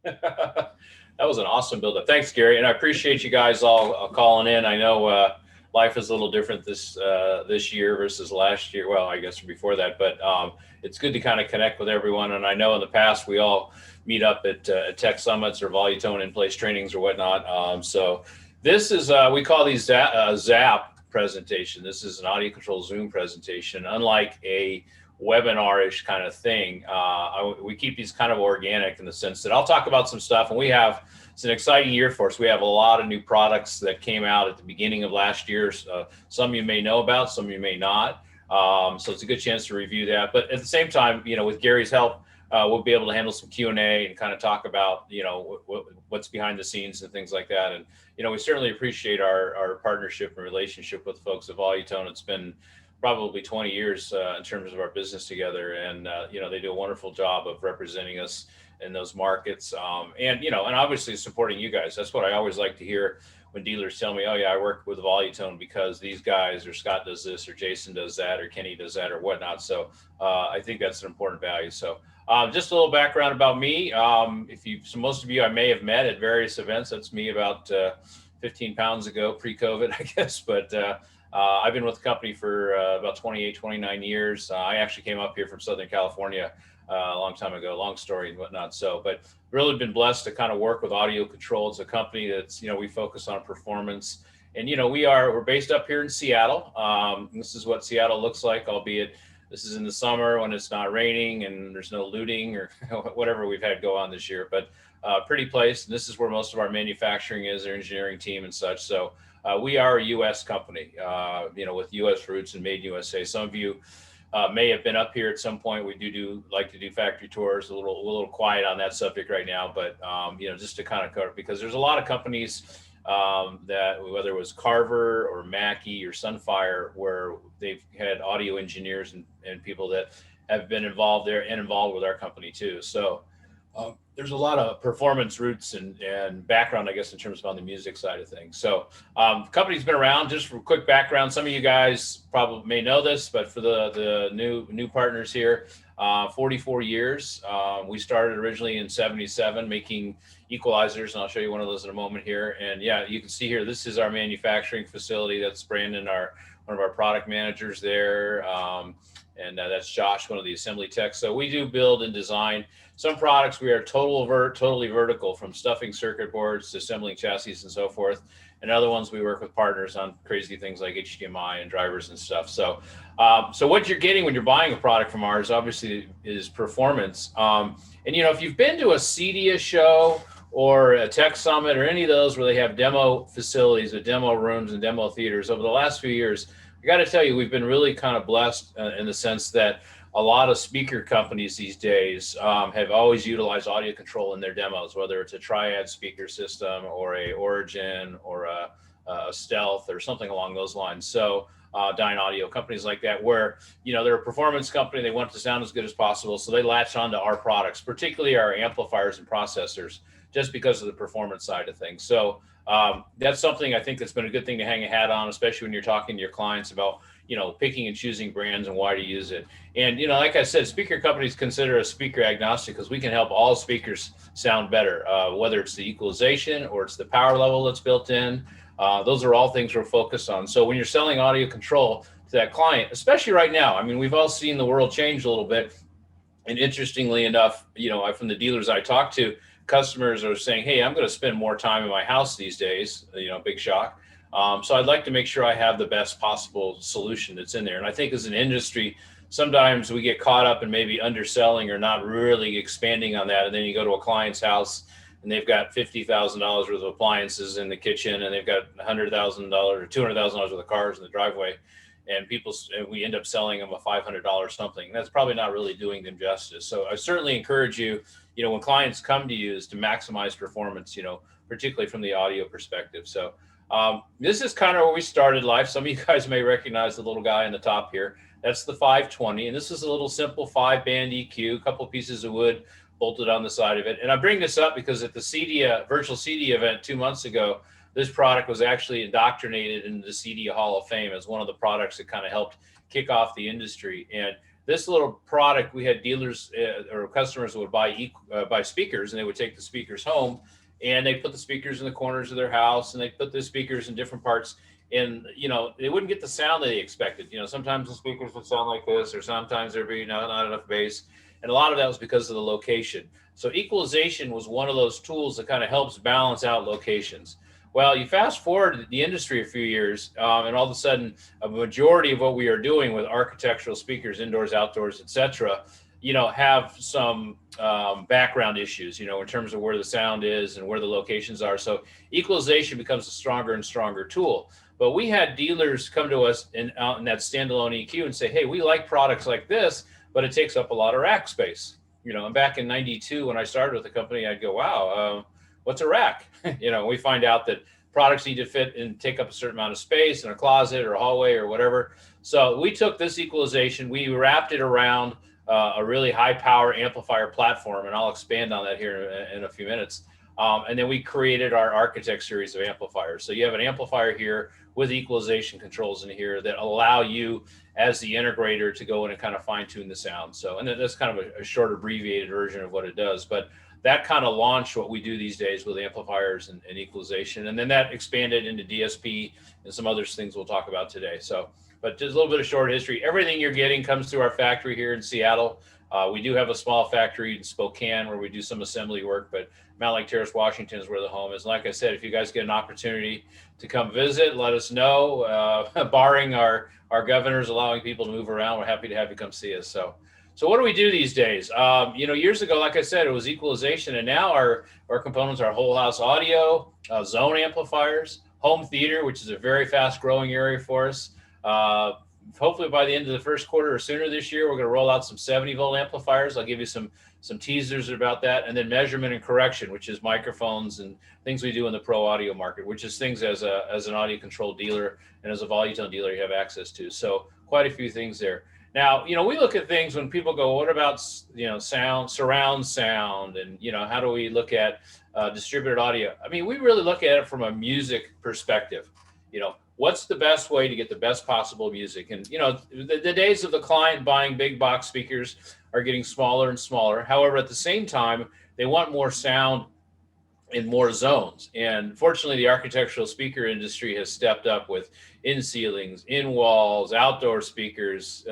That was an awesome build-up. Thanks, Gary, and I appreciate you guys all calling in. I know life is a little different this year versus last year. Well, I guess before that, but it's good to kind of connect with everyone. And I know in the past we all meet up at tech summits or Volume in place trainings or whatnot. So this is we call these Zap presentation. This is an audio control Zoom presentation, unlike a webinar-ish kind of thing. We keep these kind of organic in the sense that I'll talk about some stuff, and it's an exciting year for us. We have a lot of new products that came out at the beginning of last year. Some you may know about, some you may not. So it's a good chance to review that. But at the same time, with Gary's help, we'll be able to handle some Q&A and kind of talk about, what's behind the scenes and things like that. And, we certainly appreciate our partnership and relationship with folks at Volume. It's been probably 20 years in terms of our business together. And, they do a wonderful job of representing us in those markets. And obviously supporting you guys. That's what I always like to hear when dealers tell me, oh yeah, I work with Volume because these guys, or Scott does this, or Jason does that, or Kenny does that, or whatnot. So I think that's an important value. So just a little background about me. So most of you I may have met at various events. That's me about 15 pounds ago, pre-COVID, I guess. But I've been with the company for about 28, 29 years. I actually came up here from Southern California a long time ago, long story and whatnot. So, but really been blessed to kind of work with AudioControl. It's a company that's, we focus on performance. And, we're based up here in Seattle. This is what Seattle looks like, albeit this is in the summer when it's not raining and there's no looting or whatever we've had go on this year. But pretty place. And this is where most of our manufacturing is, our engineering team and such. So we are a U.S. company, with U.S. roots and made USA. Some of you may have been up here at some point. We like to do factory tours. A little quiet on that subject right now, but just to kind of cover, because there's a lot of companies that, whether it was Carver or Mackie or Sunfire, where they've had audio engineers and people that have been involved there and involved with our company too. So there's a lot of performance roots and background, I guess, in terms of on the music side of things. So the company's been around. Just for quick background, some of you guys probably may know this, but for the new partners here, 44 years. We started originally in 77 making equalizers, and I'll show you one of those in a moment here. And yeah, you can see here, this is our manufacturing facility. That's Brandon, one of our product managers there. And that's Josh, one of the assembly techs. So we do build and design. Some products we are totally vertical, from stuffing circuit boards to assembling chassis and so forth. And other ones we work with partners on crazy things like HDMI and drivers and stuff. So so what you're getting when you're buying a product from ours, obviously, is performance. And if you've been to a CEDIA show or a tech summit or any of those where they have demo facilities or demo rooms and demo theaters over the last few years, I got to tell you, we've been really kind of blessed in the sense that a lot of speaker companies these days have always utilized AudioControl in their demos, whether it's a Triad speaker system or a Origin or a Stealth or something along those lines. So Dyne Audio, companies like that, where, they're a performance company, they want it to sound as good as possible. So they latch onto our products, particularly our amplifiers and processors, just because of the performance side of things. So that's something I think that's been a good thing to hang a hat on, especially when you're talking to your clients about, picking and choosing brands and why to use it. And, like I said, speaker companies consider us speaker agnostic because we can help all speakers sound better, whether it's the equalization or it's the power level that's built in. Those are all things we're focused on. So when you're selling AudioControl to that client, especially right now, I mean, we've all seen the world change a little bit. And interestingly enough, from the dealers I talk to, customers are saying, hey, I'm going to spend more time in my house these days, big shock. So I'd like to make sure I have the best possible solution that's in there. And I think as an industry, sometimes we get caught up in maybe underselling or not really expanding on that. And then you go to a client's house and they've got $50,000 worth of appliances in the kitchen, and they've got $100,000 or $200,000 worth of cars in the driveway. And we end up selling them a $500 something. That's probably not really doing them justice. So I certainly encourage you, when clients come to you, is to maximize performance, particularly from the audio perspective. So this is kind of where we started life. Some of you guys may recognize the little guy in the top here. That's the 520. And this is a little simple 5-band EQ, a couple pieces of wood bolted on the side of it. And I bring this up because at the CEDIA, virtual CEDIA event 2 months ago, this product was actually indoctrinated into the CEDIA Hall of Fame as one of the products that kind of helped kick off the industry. And this little product, we had dealers or customers would buy speakers, and they would take the speakers home, and they put the speakers in the corners of their house, and they put the speakers in different parts. And they wouldn't get the sound that they expected. Sometimes the speakers would sound like this, or sometimes there'd be not enough bass, and a lot of that was because of the location. So equalization was one of those tools that kind of helps balance out locations. Well, you fast forward the industry a few years, and all of a sudden, a majority of what we are doing with architectural speakers, indoors, outdoors, etc., have some background issues, in terms of where the sound is and where the locations are. So equalization becomes a stronger and stronger tool. But we had dealers come to us out in that standalone EQ and say, hey, we like products like this, but it takes up a lot of rack space. And back in '92, when I started with the company, I'd go, wow, what's a rack? We find out that products need to fit and take up a certain amount of space in a closet or a hallway or whatever. So we took this equalization, we wrapped it around a really high power amplifier platform, and I'll expand on that here in a few minutes. And then we created our Architect series of amplifiers. So you have an amplifier here with equalization controls in here that allow you as the integrator to go in and kind of fine tune the sound. So, and that's kind of a short abbreviated version of what it does, but that kind of launched what we do these days with amplifiers and equalization. And then that expanded into DSP and some other things we'll talk about today. So, but just a little bit of short history. Everything you're getting comes through our factory here in Seattle. We do have a small factory in Spokane where we do some assembly work, but Mount Lake Terrace, Washington is where the home is. Like I said, if you guys get an opportunity to come visit, let us know. Barring our governors allowing people to move around, we're happy to have you come see us. So what do we do these days? Years ago, like I said, it was equalization, and now our components are whole house audio, zone amplifiers, home theater, which is a very fast growing area for us. Hopefully by the end of the first quarter or sooner this year, we're going to roll out some 70-volt amplifiers. I'll give you some teasers about that. And then measurement and correction, which is microphones and things we do in the pro audio market, which is things as an AudioControl dealer and as a Voluton dealer you have access to. So quite a few things there. Now, we look at things when people go, what about, sound, surround sound, and, how do we look at distributed audio? I mean, we really look at it from a music perspective. What's the best way to get the best possible music? And, the days of the client buying big box speakers are getting smaller and smaller. However, at the same time, they want more sound in more zones. And fortunately, the architectural speaker industry has stepped up with in ceilings, in walls, outdoor speakers,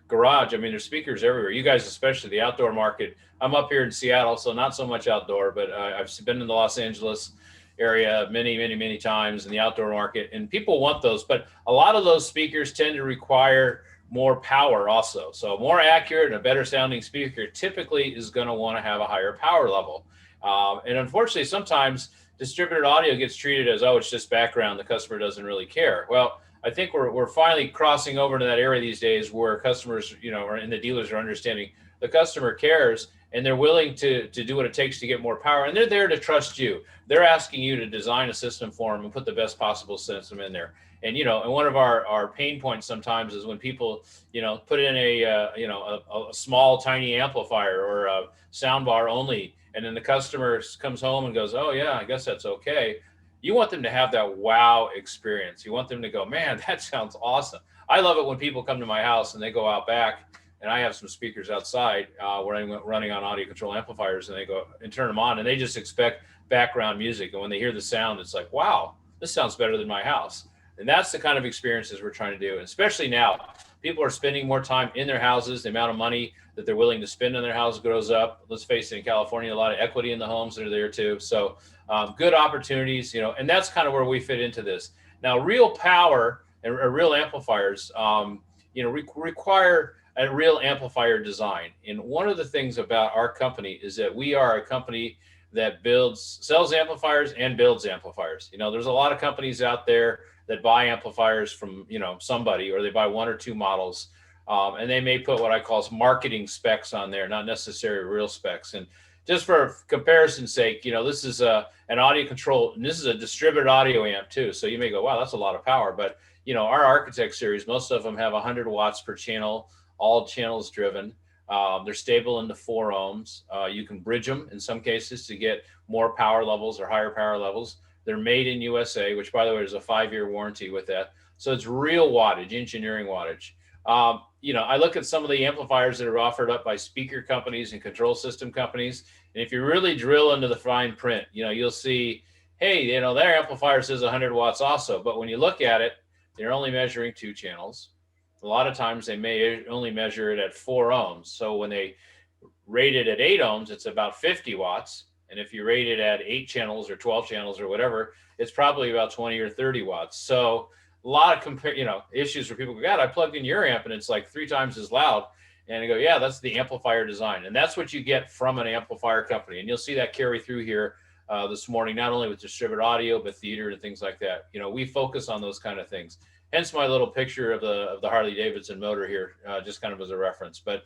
garage. I mean, there's speakers everywhere. You guys, especially the outdoor market. I'm up here in Seattle, so not so much outdoor, but I've been in the Los Angeles area many times in the outdoor market, and people want those, but a lot of those speakers tend to require more power also. So more accurate and a better sounding speaker typically is going to want to have a higher power level. And unfortunately, sometimes distributed audio gets treated as, oh, it's just background, the customer doesn't really care. Well, I think we're finally crossing over to that area these days where customers, and the dealers are understanding the customer cares, and they're willing to do what it takes to get more power. And they're there to trust you. They're asking you to design a system for them and put the best possible system in there. And, and one of our pain points sometimes is when people, put in a small, tiny amplifier or a sound bar only, and then the customer comes home and goes, oh yeah, I guess that's okay. You want them to have that wow experience. You want them to go, man, that sounds awesome. I love it when people come to my house and they go out back, and I have some speakers outside where I'm running on AudioControl amplifiers, and they go and turn them on, and they just expect background music. And when they hear the sound, it's like, wow, this sounds better than my house. And that's the kind of experiences we're trying to do. And especially now, people are spending more time in their houses. The amount of money that they're willing to spend on their house grows up. Let's face it, in California, a lot of equity in the homes that are there too. So good opportunities, and that's kind of where we fit into this. Now, real power and real amplifiers, require a real amplifier design. And one of the things about our company is that we are a company that sells amplifiers and builds amplifiers. There's a lot of companies out there that buy amplifiers from, somebody, or they buy one or two models, and they may put what I call marketing specs on there, not necessarily real specs. And just for comparison's sake, this is an AudioControl, and this is a distributed audio amp too. So you may go, wow, that's a lot of power. But, our Architect series, most of them have 100 watts per channel, all channels driven. They're stable into 4 ohms. You can bridge them in some cases to get more power levels or higher power levels. They're made in USA, which, by the way, there's a 5-year warranty with that. So it's real wattage, engineering wattage. I look at some of the amplifiers that are offered up by speaker companies and control system companies. And if you really drill into the fine print, you'll see, hey, their amplifier says 100 watts also. But when you look at it, they're only measuring 2 channels. A lot of times they may only measure it at 4 ohms. So when they rate it at 8 ohms, it's about 50 watts. And if you rate it at 8 channels or 12 channels or whatever, it's probably about 20 or 30 watts. So a lot of issues where people go, God, I plugged in your amp and it's like 3 times as loud. And I go, yeah, that's the amplifier design. And that's what you get from an amplifier company. And you'll see that carry through here this morning, not only with distributed audio, but theater and things like that. We focus on those kind of things. Hence my little picture of the Harley Davidson motor here, just kind of as a reference. But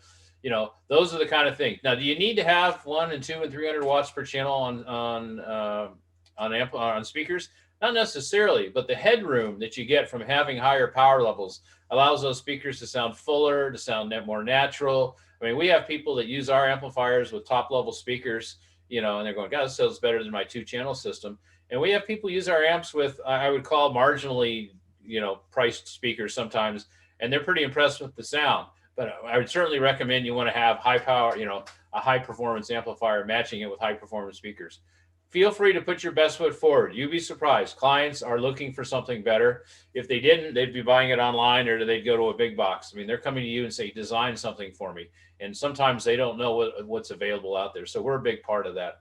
those are the kind of things. Now, do you need to have 1 and 2 and 300 watts per channel on speakers? Not necessarily, but the headroom that you get from having higher power levels allows those speakers to sound fuller, to sound more natural. I mean, we have people that use our amplifiers with top level speakers, and they're going, God, this sounds better than my 2-channel system. And we have people use our amps with, I would call marginally, priced speakers sometimes, and they're pretty impressed with the sound. But I would certainly recommend you want to have high power, a high performance amplifier, matching it with high performance speakers. Feel free to put your best foot forward. You'd be surprised. Clients are looking for something better. If they didn't, they'd be buying it online, or they'd go to a big box. I mean, they're coming to you and say, design something for me. And sometimes they don't know what's available out there. So we're a big part of that.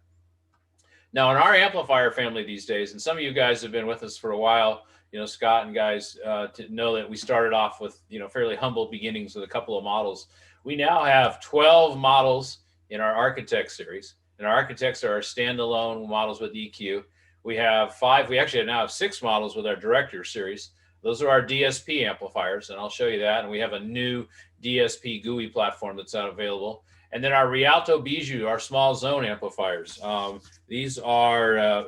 Now, in our amplifier family these days, and some of you guys have been with us for a while, Scott and guys, to know that we started off with, fairly humble beginnings with a couple of models. We now have 12 models in our Architect series. And our Architects are our standalone models with EQ. We have 5, we actually now have 6 models with our Director series. Those are our DSP amplifiers, and I'll show you that. And we have a new DSP GUI platform that's out available. And then our Rialto Bijou, our small zone amplifiers. These are,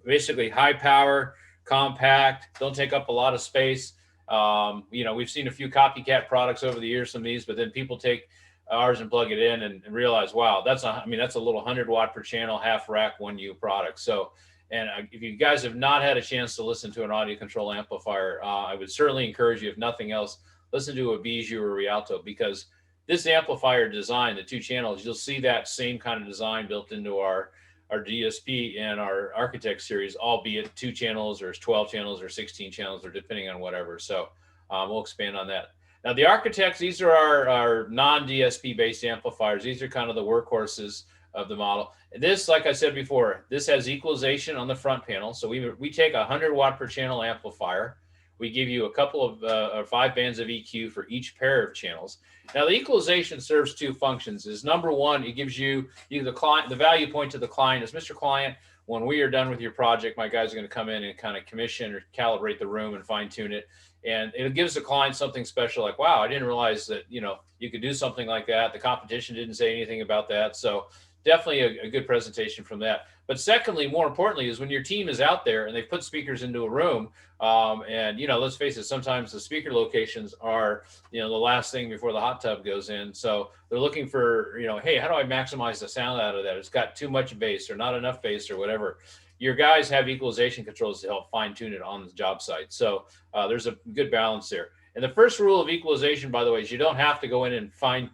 basically high power, compact, don't take up a lot of space. We've seen a few copycat products over the years, some of these, but then people take ours and plug it in and realize, wow, that's a little 100 watt per channel, half rack, 1U product. So, and if you guys have not had a chance to listen to an AudioControl amplifier, I would certainly encourage you, if nothing else, listen to a Bijou or Rialto, because this amplifier design, the 2 channels, you'll see that same kind of design built into our DSP and our Architect series, albeit 2 channels or 12 channels or 16 channels, or depending on whatever. So we'll expand on that. Now, the Architects, these are our non-DSP based amplifiers. These are kind of the workhorses of the model. This, like I said before, this has equalization on the front panel. So we take a 100 watt per channel amplifier. We give you a couple of 5 bands of EQ for each pair of channels. Now, the equalization serves 2 functions. Is number one, it gives you the client, the value point to the client is, Mr. Client, when we are done with your project, my guys are going to come in and kind of commission or calibrate the room and fine tune it. And it gives the client something special, like, wow, I didn't realize that, you could do something like that. The competition didn't say anything about that. So definitely a good presentation from that. But secondly, more importantly, is when your team is out there and they put speakers into a room, and, let's face it, sometimes the speaker locations are, the last thing before the hot tub goes in. So they're looking for, hey, how do I maximize the sound out of that? It's got too much bass or not enough bass or whatever. Your guys have equalization controls to help fine tune it on the job site. So there's a good balance there. And the first rule of equalization, by the way, is you don't have to go in and find,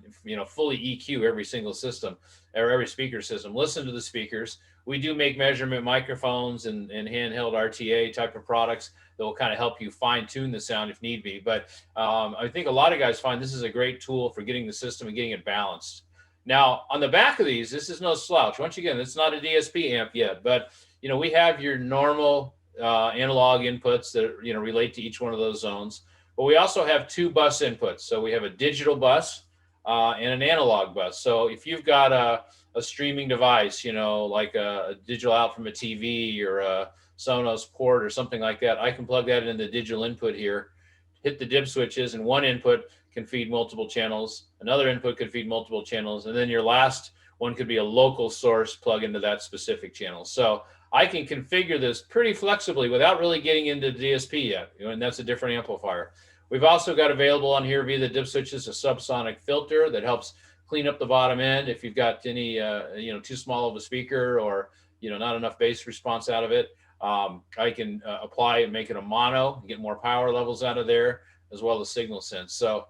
fully EQ every single system or every speaker system. Listen to the speakers. We do make measurement microphones and handheld RTA type of products that will kind of help you fine tune the sound if need be. But I think a lot of guys find this is a great tool for getting the system and getting it balanced. Now, on the back of these, this is no slouch. Once again, it's not a DSP amp yet, but we have your normal analog inputs that relate to each one of those zones. But we also have 2 bus inputs. So we have a digital bus and an analog bus. So if you've got a streaming device, like a digital out from a TV or a Sonos port or something like that, I can plug that into the digital input here, hit the dip switches, and one input can feed multiple channels. Another input could feed multiple channels. And then your last one could be a local source plug into that specific channel. So I can configure this pretty flexibly without really getting into DSP yet, and that's a different amplifier. We've also got available on here via the dip switches a subsonic filter that helps clean up the bottom end if you've got any too small of a speaker or not enough bass response out of it. I can apply and make it a mono and get more power levels out of there, as well as signal sense. So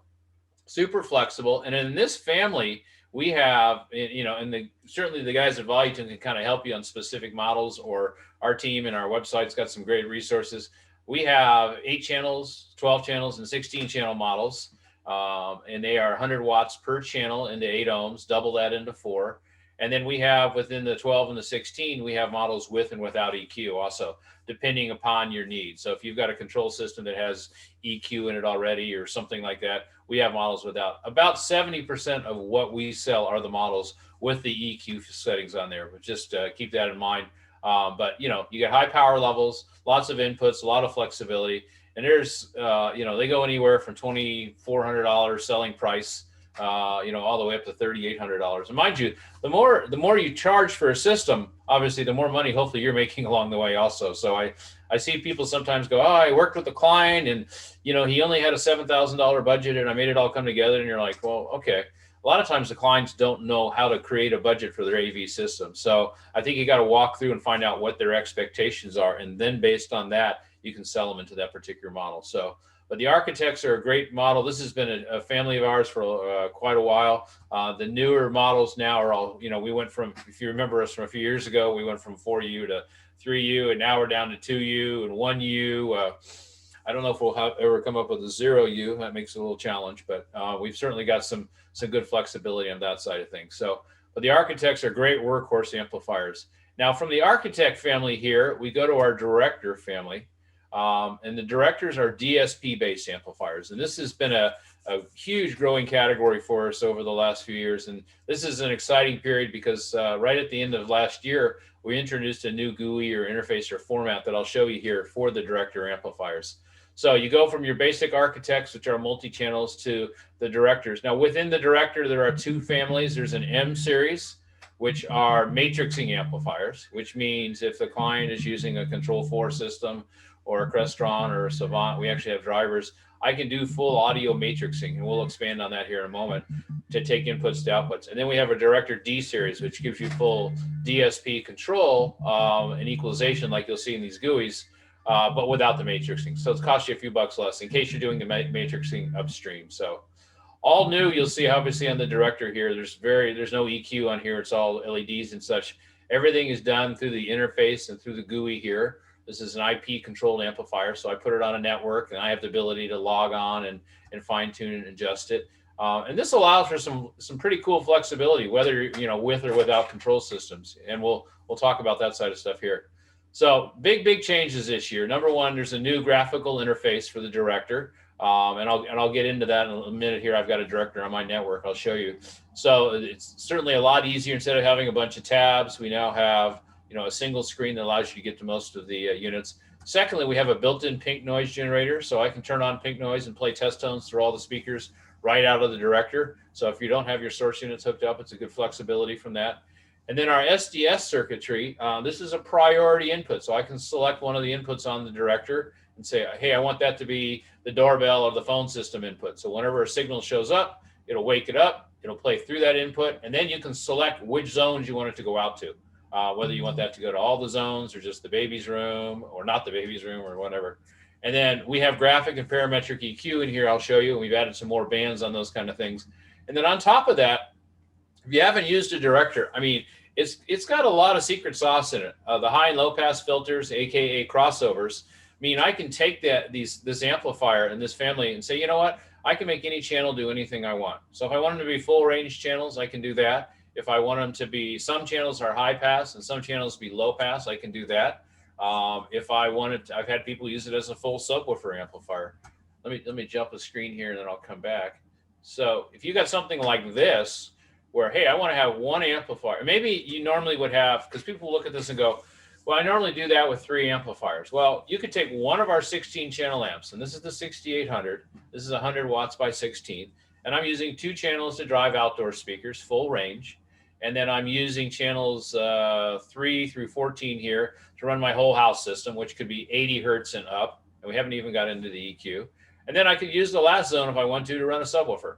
super flexible. And in this family, we have, and certainly the guys at Voluton can kind of help you on specific models, or our team and our website's got some great resources. We have 8 channels, 12 channels, and 16 channel models. And they are 100 watts per channel into 8 ohms, double that into 4. And then we have within the 12 and the 16, we have models with and without EQ also, depending upon your needs. So if you've got a control system that has EQ in it already or something like that, we have models without. About 70% of what we sell are the models with the EQ settings on there, but just keep that in mind. But you get high power levels, lots of inputs, a lot of flexibility. And there's, they go anywhere from $2,400 selling price, all the way up to $3,800. And mind you, the more you charge for a system, obviously, the more money hopefully you're making along the way also. So I see people sometimes go, oh, I worked with a client and, he only had a $7,000 budget and I made it all come together. And you're like, well, okay. A lot of times the clients don't know how to create a budget for their AV system. So I think you got to walk through and find out what their expectations are. And then based on that, you can sell them into that particular model. So, but the Architects are a great model. This has been a family of ours for quite a while. The newer models now are all, we went from, if you remember us from a few years ago, we went from 4U to 3U, and now we're down to 2U and 1U. I don't know if we'll ever come up with a 0U. That makes it a little challenge, but we've certainly got some good flexibility on that side of things. So, but the Architects are great workhorse amplifiers. Now, from the Architect family here, we go to our Director family. And the Directors are DSP-based amplifiers. And this has been a huge growing category for us over the last few years. And this is an exciting period because right at the end of last year, we introduced a new GUI or interface or format that I'll show you here for the Director amplifiers. So you go from your basic Architects, which are multi-channels, to the Directors. Now, within the Director, there are 2 families. There's an M series, which are matrixing amplifiers, which means if the client is using a Control 4 system or a Crestron or a Savant, we actually have drivers. I can do full audio matrixing, and we'll expand on that here in a moment, to take inputs to outputs. And then we have a Director D series, which gives you full DSP control and equalization like you'll see in these GUIs, but without the matrixing. So it's cost you a few bucks less in case you're doing the matrixing upstream. So all new, you'll see obviously on the Director here, there's no EQ on here. It's all LEDs and such. Everything is done through the interface and through the GUI here. This is an IP controlled amplifier. So I put it on a network and I have the ability to log on and fine tune and adjust it. And this allows for some pretty cool flexibility, whether, with or without control systems. And we'll talk about that side of stuff here. So big changes this year. Number one, there's a new graphical interface for the Director. And I'll get into that in a minute here. I've got a Director on my network. I'll show you. So it's certainly a lot easier. Instead of having a bunch of tabs, we now have a single screen that allows you to get to most of the units. Secondly, we have a built-in pink noise generator, so I can turn on pink noise and play test tones through all the speakers right out of the Director. So if you don't have your source units hooked up, it's a good flexibility from that. And then our SDS circuitry, this is a priority input, so I can select one of the inputs on the Director and say, hey, I want that to be the doorbell or the phone system input. So whenever a signal shows up, it'll wake it up, it'll play through that input, and then you can select which zones you want it to go out to. Whether you want that to go to all the zones or just the baby's room or not the baby's room or whatever. And then we have graphic and parametric EQ in here. I'll show you. And we've added some more bands on those kind of things. And then on top of that, if you haven't used a Director, I mean, it's got a lot of secret sauce in it. The high and low pass filters, AKA crossovers. I mean, I can take this amplifier and this family and say, you know what? I can make any channel do anything I want. So if I want them to be full range channels, I can do that. If I want them to be, some channels are high pass and some channels be low pass, I can do that. If I wanted to, I've had people use it as a full subwoofer amplifier. Let me jump the screen here and then I'll come back. So if you got something like this, where, hey, I want to have one amplifier. Maybe you normally would have, because people look at this and go, well, I normally do that with 3 amplifiers. Well, you could take one of our 16 channel amps, and this is the 6800. This is 100 watts by 16. And I'm using 2 channels to drive outdoor speakers, full range. And then I'm using channels 3 through 14 here to run my whole house system, which could be 80 hertz and up. And we haven't even got into the EQ. And then I could use the last zone if I want to run a subwoofer.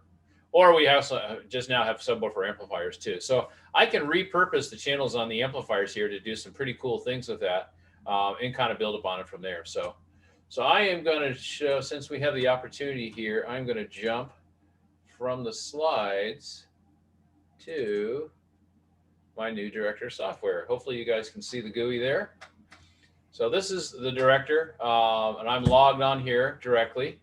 Or we have just now have subwoofer amplifiers too. So I can repurpose the channels on the amplifiers here to do some pretty cool things with that and kind of build upon it from there. So I am going to show, since we have the opportunity here, I'm going to jump from the slides to my new director software. Hopefully you guys can see the GUI there. So this is the director, and I'm logged on here directly.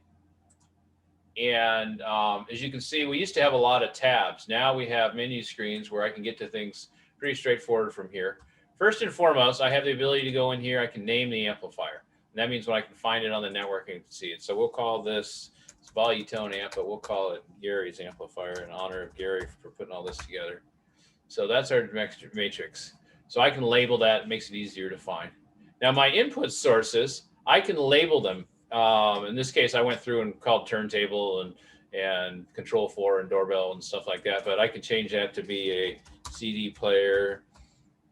And as you can see, we used to have a lot of tabs. Now we have menu screens where I can get to things pretty straightforward from here. First and foremost, I have the ability to go in here. I can name the amplifier. And that means when I can find it on the network and see it. So we'll call this Volume amp, but we'll call it Gary's amplifier in honor of Gary for putting all this together. So that's our matrix. So I can label that. It makes it easier to find. Now my input sources, I can label them. In this case, I went through and called turntable and control 4 and doorbell and stuff like that. But I can change that to be a CD player,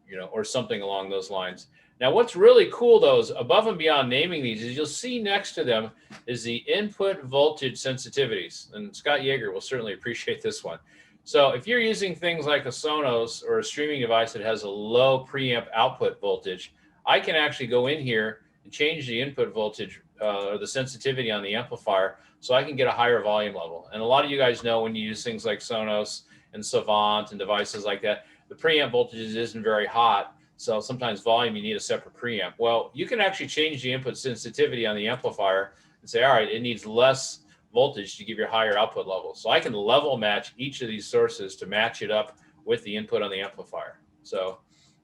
you know, or something along those lines. Now, what's really cool, though, is above and beyond naming these, is you'll see next to them is the input voltage sensitivities. And Scott Yeager will certainly appreciate this one. So if you're using things like a Sonos or a streaming device that has a low preamp output voltage, I can actually go in here and change the input voltage or the sensitivity on the amplifier so I can get a higher volume level. And a lot of you guys know when you use things like Sonos and Savant and devices like that, the preamp voltage isn't very hot. So sometimes volume, you need a separate preamp. Well, you can actually change the input sensitivity on the amplifier and say, all right, it needs less voltage to give you a higher output level. So I can level match each of these sources to match it up with the input on the amplifier. So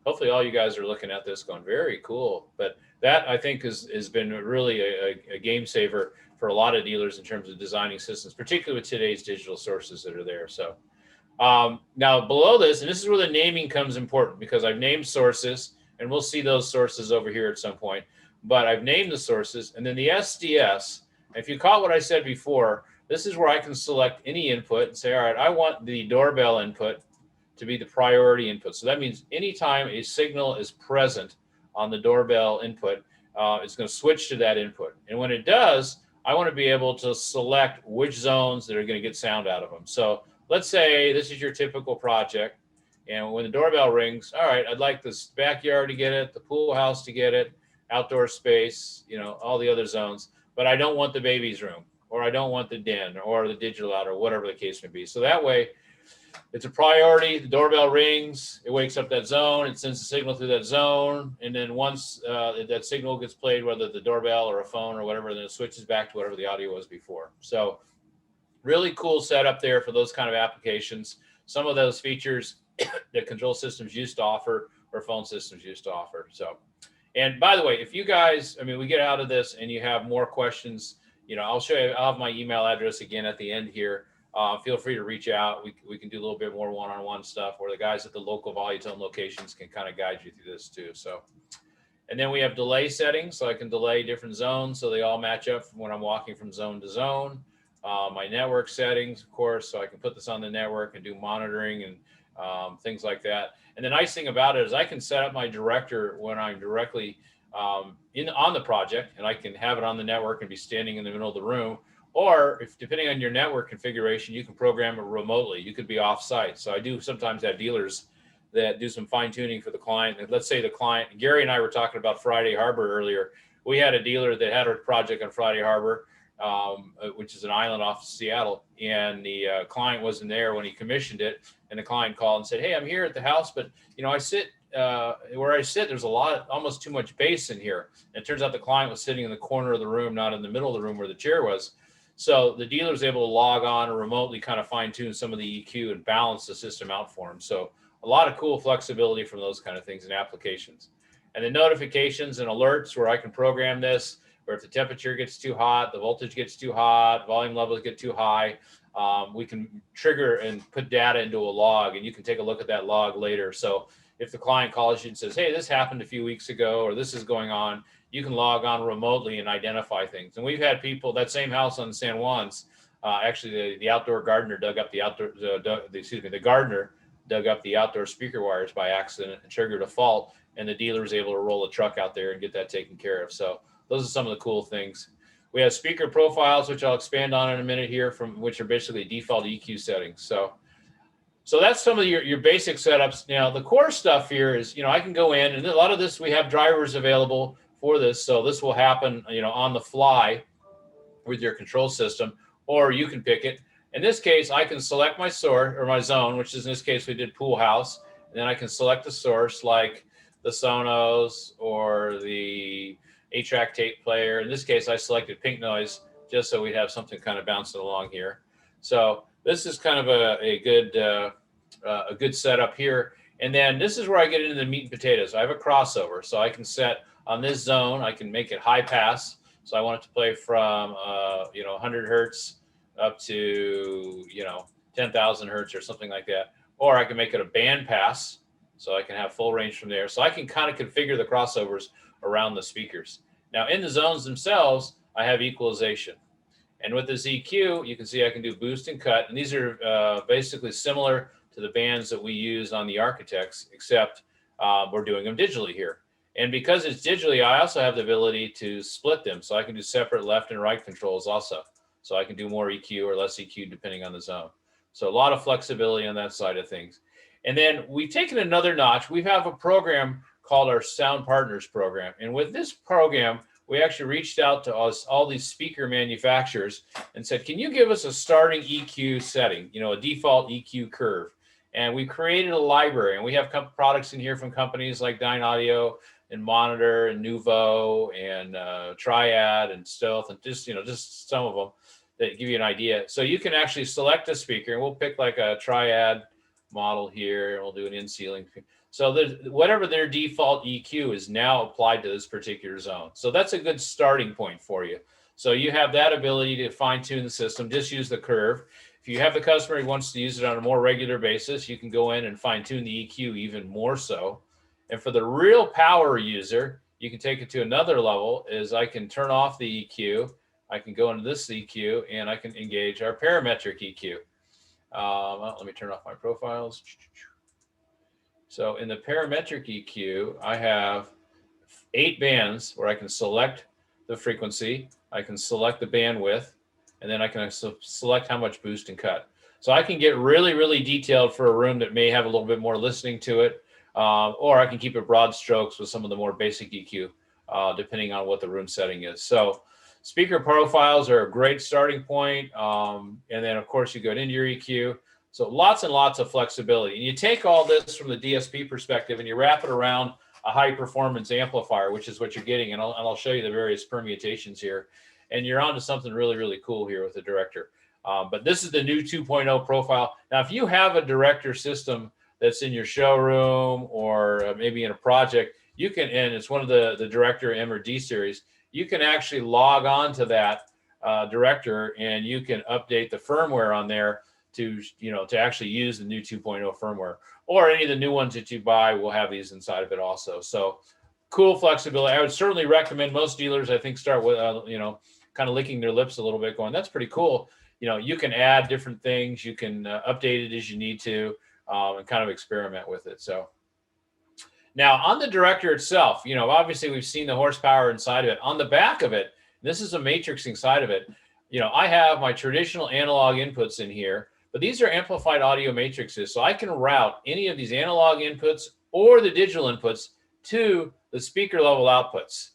hopefully all you guys are looking at this going, very cool. But that, I think, has been really a game saver for a lot of dealers in terms of designing systems, particularly with today's digital sources that are there. So now below this, and this is where the naming comes important, because I've named sources, and we'll see those sources over here at some point, but I've named the sources, and then the SDS, if you caught what I said before, this is where I can select any input and say, all right, I want the doorbell input to be the priority input. So that means anytime a signal is present on the doorbell input, it's going to switch to that input. And when it does, I want to be able to select which zones that are going to get sound out of them. So let's say this is your typical project, and when the doorbell rings, all right, I'd like this backyard to get it, the pool house to get it, outdoor space, you know, all the other zones, but I don't want the baby's room, or I don't want the den, or the digital out, or whatever the case may be. So that way, it's a priority. The doorbell rings, it wakes up that zone, it sends a signal through that zone, and then once that signal gets played, whether the doorbell or a phone or whatever, then it switches back to whatever the audio was before. So really cool setup there for those kind of applications. Some of those features that control systems used to offer or phone systems used to offer. So, and by the way, if you guys, I mean, we get out of this and you have more questions, you know, I'll show you, I'll have my email address again at the end here. Feel free to reach out. We can do a little bit more one-on-one stuff where the guys at the local Volume locations can kind of guide you through this too. So, and then we have delay settings, so I can delay different zones so they all match up when I'm walking from zone to zone. My network settings, of course, so I can put this on the network and do monitoring and things like that. And the nice thing about it is I can set up my director when I'm directly on the project, and I can have it on the network and be standing in the middle of the room. Or if depending on your network configuration, you can program it remotely. You could be off-site. So I do sometimes have dealers that do some fine tuning for the client. And let's say the client, Gary and I were talking about Friday Harbor earlier. We had a dealer that had a project on Friday Harbor, which is an island off Seattle, and the client wasn't there when he commissioned it. And the client called and said, "Hey, I'm here at the house, but you know, I sit where I sit. There's a lot, almost too much bass in here." And it turns out the client was sitting in the corner of the room, not in the middle of the room where the chair was. So the dealer is able to log on and remotely kind of fine tune some of the EQ and balance the system out for him. So a lot of cool flexibility from those kind of things and applications. And the notifications and alerts where I can program this, where if the temperature gets too hot, the voltage gets too hot, volume levels get too high, we can trigger and put data into a log, and you can take a look at that log later. So if the client calls you and says, "Hey, this happened a few weeks ago," or "This is going on," you can log on remotely and identify things. And we've had people, that same house on San Juan's, actually the outdoor gardener dug up the gardener dug up the outdoor speaker wires by accident and triggered a fault, and the dealer was able to roll a truck out there and get that taken care of. So those are some of the cool things. We have speaker profiles, which I'll expand on in a minute here, from which are basically default EQ settings. So that's some of your basic setups. Now, the core stuff here is, you know, I can go in, and a lot of this, we have drivers available for this. So this will happen, you know, on the fly with your control system, or you can pick it. In this case, I can select my source or my zone, which is in this case we did pool house, and then I can select the source like the Sonos or the 8-track tape player. In this case, I selected pink noise just so we'd have something kind of bouncing along here. So this is kind of a good setup here. And then this is where I get into the meat and potatoes. I have a crossover, so I can set on this zone. I can make it high pass. So I want it to play from 100 hertz up to 10,000 hertz or something like that. Or I can make it a band pass, so I can have full range from there. So I can kind of configure the crossovers around the speakers. Now in the zones themselves, I have equalization. And with this EQ, you can see I can do boost and cut. And these are basically similar to the bands that we use on the Architects, except we're doing them digitally here. And because it's digitally, I also have the ability to split them. So I can do separate left and right controls also. So I can do more EQ or less EQ depending on the zone. So a lot of flexibility on that side of things. And then we've taken another notch. We have a program called our Sound Partners program. And with this program, we actually reached out to all these speaker manufacturers and said, can you give us a starting EQ setting, a default EQ curve? And we created a library, and we have products in here from companies like Dyne Audio and Monitor and Nuvo and Triad and Stealth and just some of them that give you an idea. So you can actually select a speaker, and we'll pick like a Triad model here, and we'll do an in-ceiling. So whatever their default EQ is now applied to this particular zone. So that's a good starting point for you. So you have that ability to fine tune the system, just use the curve. If you have the customer who wants to use it on a more regular basis, you can go in and fine tune the EQ even more so. And for the real power user, you can take it to another level, is I can turn off the EQ. I can go into this EQ and I can engage our parametric EQ. Let me turn off my profiles. So in the parametric EQ, I have 8 bands where I can select the frequency, I can select the bandwidth, and then I can select how much boost and cut. So I can get really, really detailed for a room that may have a little bit more listening to it, or I can keep it broad strokes with some of the more basic EQ, depending on what the room setting is. So speaker profiles are a great starting point. And then, of course, you go into your EQ. So lots and lots of flexibility. And you take all this from the DSP perspective and you wrap it around a high performance amplifier, which is what you're getting. And I'll show you the various permutations here. And you're onto something really, really cool here with the Director. But this is the new 2.0 profile. Now, if you have a Director system that's in your showroom or maybe in a project, you can, and it's one of the Director M or D series, you can actually log on to that Director and you can update the firmware on there to actually use the new 2.0 firmware, or any of the new ones that you buy will have these inside of it also. So cool flexibility. I would certainly recommend. Most dealers, I think, start with kind of licking their lips a little bit, going, that's pretty cool. You can add different things, you can update it as you need to, and kind of experiment with it. So now on the Director itself, obviously we've seen the horsepower inside of it. On the back of it, this is a matrixing side of it. I have my traditional analog inputs in here, but these are amplified audio matrices. So I can route any of these analog inputs or the digital inputs to the speaker level outputs.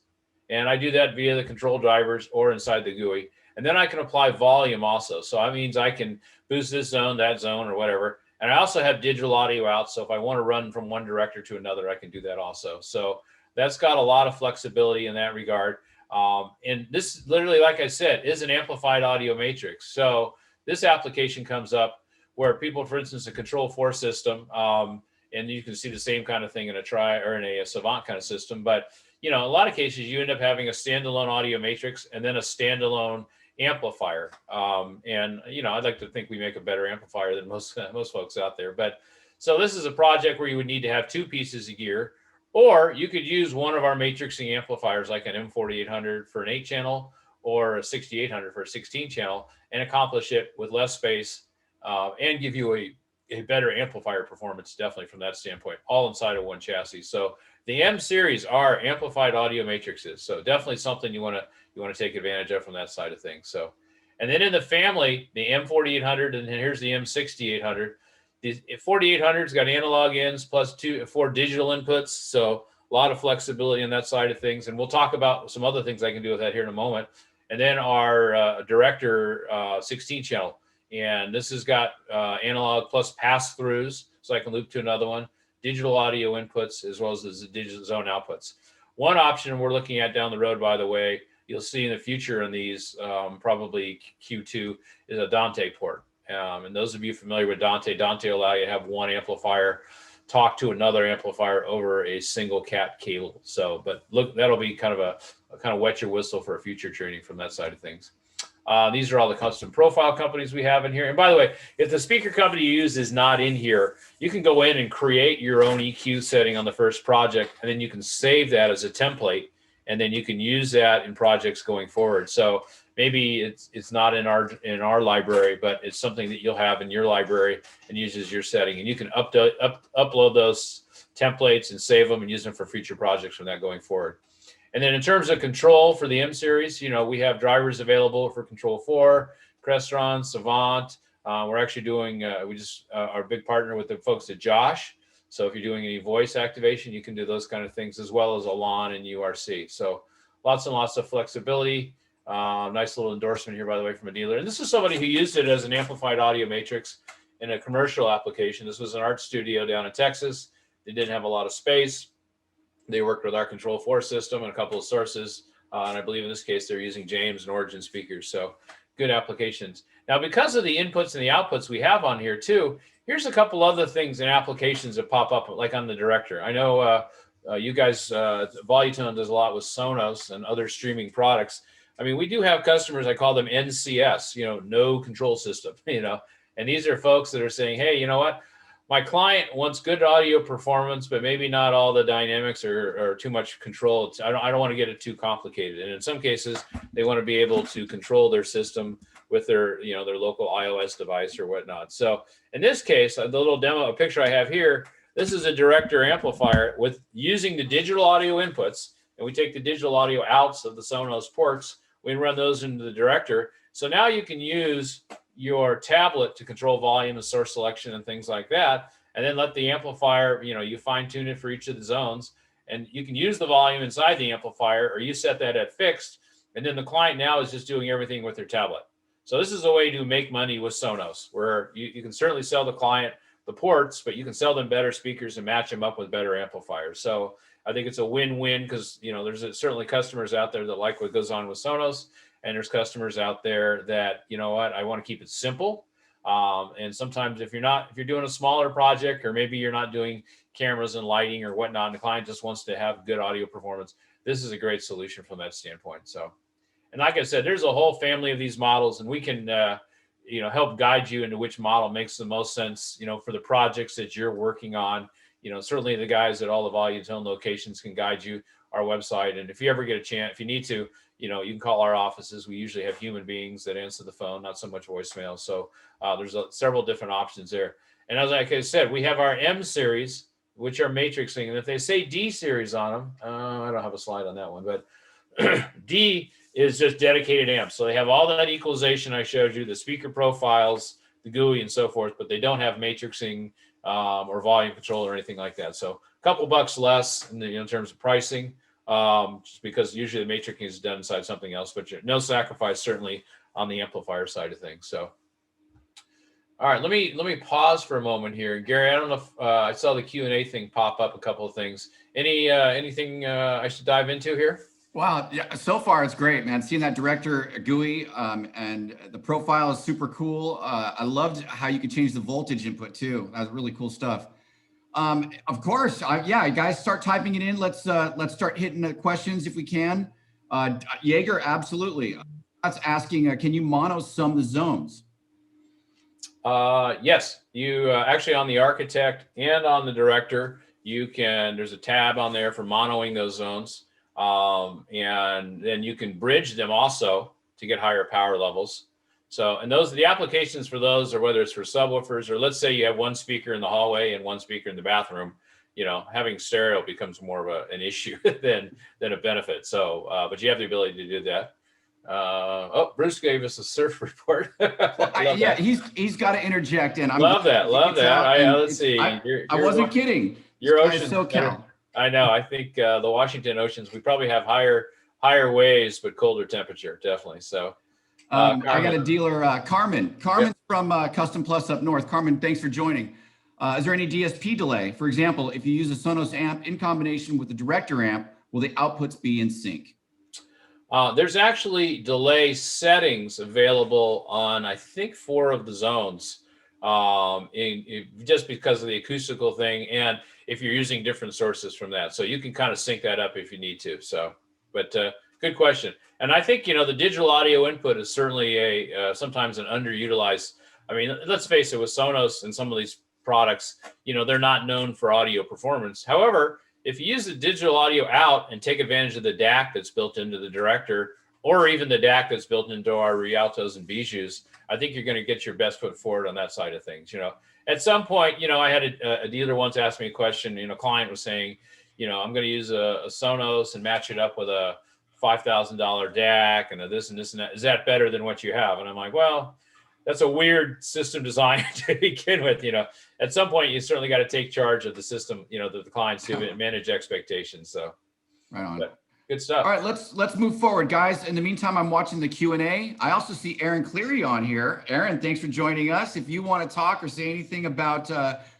And I do that via the control drivers or inside the GUI. And then I can apply volume also. So that means I can boost this zone, that zone, or whatever. And I also have digital audio out. So if I want to run from one Director to another, I can do that also. So that's got a lot of flexibility in that regard. And this literally, like I said, is an amplified audio matrix. So this application comes up where people, for instance, a Control 4 system, and you can see the same kind of thing in a Savant kind of system. But, a lot of cases you end up having a standalone audio matrix and then a standalone amplifier. I'd like to think we make a better amplifier than most folks out there. But so this is a project where you would need to have 2 pieces of gear. Or you could use one of our matrixing amplifiers like an M4800 for an 8-channel or a 6800 for a 16-channel and accomplish it with less space and give you a better amplifier performance, definitely from that standpoint, all inside of one chassis. So the M series are amplified audio matrices. So definitely something you want to take advantage of from that side of things. So, and then in the family, the M4800, and then here's the M6800. The 4800's got analog ins plus 4 digital inputs, so a lot of flexibility on that side of things. And we'll talk about some other things I can do with that here in a moment. And then our Director 16-channel And this has got analog plus pass-throughs, so I can loop to another one, digital audio inputs, as well as the digital zone outputs. One option we're looking at down the road, by the way, you'll see in the future in these, probably Q2, is a Dante port. And those of you familiar with Dante will allow you to have one amplifier talk to another amplifier over a single cat cable. So, but look, that'll be kind of wet your whistle for a future training from that side of things. These are all the custom profile companies we have in here. And by the way, if the speaker company you use is not in here, you can go in and create your own EQ setting on the first project, and then you can save that as a template, and then you can use that in projects going forward. So maybe it's not in our library, but it's something that you'll have in your library and uses your setting, and you can upload those templates and save them and use them for future projects from that going forward. And then in terms of control for the M series, we have drivers available for Control 4, Crestron, Savant. We're actually doing, our big partner with the folks at Josh. So if you're doing any voice activation, you can do those kind of things, as well as Elan and URC. So lots and lots of flexibility. Nice little endorsement here, by the way, from a dealer. And this is somebody who used it as an amplified audio matrix in a commercial application. This was an art studio down in Texas. They didn't have a lot of space. They worked with our Control 4 system and a couple of sources. And I believe in this case, they're using James and Origin speakers. So good applications. Now, because of the inputs and the outputs we have on here too, here's a couple other things and applications that pop up, like on the Director. I know you guys, Volutone does a lot with Sonos and other streaming products. I mean, we do have customers, I call them NCS, no control system, and these are folks that are saying, hey, you know what? My client wants good audio performance, but maybe not all the dynamics or too much control. I don't want to get it too complicated. And in some cases, they want to be able to control their system with their local iOS device or whatnot. So in this case, the little demo, a picture I have here, this is a Director amplifier with using the digital audio inputs, and we take the digital audio outs of the Sonos ports. We run those into the Director. So now you can use your tablet to control volume and source selection and things like that, and then let the amplifier, you fine tune it for each of the zones, and you can use the volume inside the amplifier, or you set that at fixed, and then the client now is just doing everything with their tablet. So this is a way to make money with Sonos, where you can certainly sell the client the ports, but you can sell them better speakers and match them up with better amplifiers. So I think it's a win-win, because there's certainly customers out there that like what goes on with Sonos, and there's customers out there that, I want to keep it simple. And sometimes if you're doing a smaller project, or maybe you're not doing cameras and lighting or whatnot, and the client just wants to have good audio performance, this is a great solution from that standpoint. So, and like I said, there's a whole family of these models, and we can, help guide you into which model makes the most sense, for the projects that you're working on. Certainly the guys at all the Volume locations can guide you, our website. And if you ever get a chance, if you need to, you can call our offices. We usually have human beings that answer the phone, not so much voicemail. So there's several different options there. And as like I said, we have our M series, which are matrixing. And if they say D series on them, I don't have a slide on that one, but D is just dedicated amps. So they have all that equalization I showed you, the speaker profiles, the GUI and so forth, but they don't have matrixing or volume control or anything like that. So a couple bucks less in terms of pricing. Just because usually the matrixing is done inside something else, but no sacrifice certainly on the amplifier side of things. So, all right, let me pause for a moment here. Gary, I don't know if I saw the Q&A thing pop up, a couple of things. Anything I should dive into here? Wow, yeah, so far it's great, man. Seeing that Director GUI and the profile is super cool. I loved how you could change the voltage input too. That was really cool stuff. Of course, yeah, guys, start typing it in. Let's start hitting the questions if we can. Jaeger, absolutely. That's asking, can you mono sum the zones? Yes, you actually on the Architect and on the Director, there's a tab on there for monoing those zones. And then you can bridge them also to get higher power levels. So, and the applications for those are whether it's for subwoofers, or let's say you have one speaker in the hallway and one speaker in the bathroom, having stereo becomes more of an issue than a benefit. So, but you have the ability to do that. Bruce gave us a surf report. Yeah, he's got to interject in. Love that. Let's see. I wasn't kidding. Your ocean. SoCal. I know. I think the Washington oceans, we probably have higher waves, but colder temperature, definitely. So, I got Carmen. a dealer, Carmen. Carmen's from Custom Plus up north. Carmen, thanks for joining. Is there any DSP delay? For example, if you use a Sonos amp in combination with the director amp, will the outputs be in sync? There's actually delay settings available on, I think, 4 of the zones, just because of the acoustical thing, and if you're using different sources from that. So you can kind of sync that up if you need to. So, but good question. And I think, the digital audio input is certainly sometimes an underutilized. I mean, let's face it, with Sonos and some of these products, they're not known for audio performance. However, if you use the digital audio out and take advantage of the DAC that's built into the director, or even the DAC that's built into our Rialtos and Bijous, I think you're going to get your best foot forward on that side of things. At some point, I had a dealer once ask me a question. A client was saying, I'm going to use a Sonos and match it up with a $5,000 DAC and this and this and that. Is that better than what you have? And I'm like, well, that's a weird system design to begin with. At some point you certainly got to take charge of the system, the clients to manage expectations. So right on. Good stuff. All right, let's move forward, guys. In the meantime, I'm watching the Q&A. I also see Aaron Cleary on here. Aaron, thanks for joining us. If you want to talk or say anything about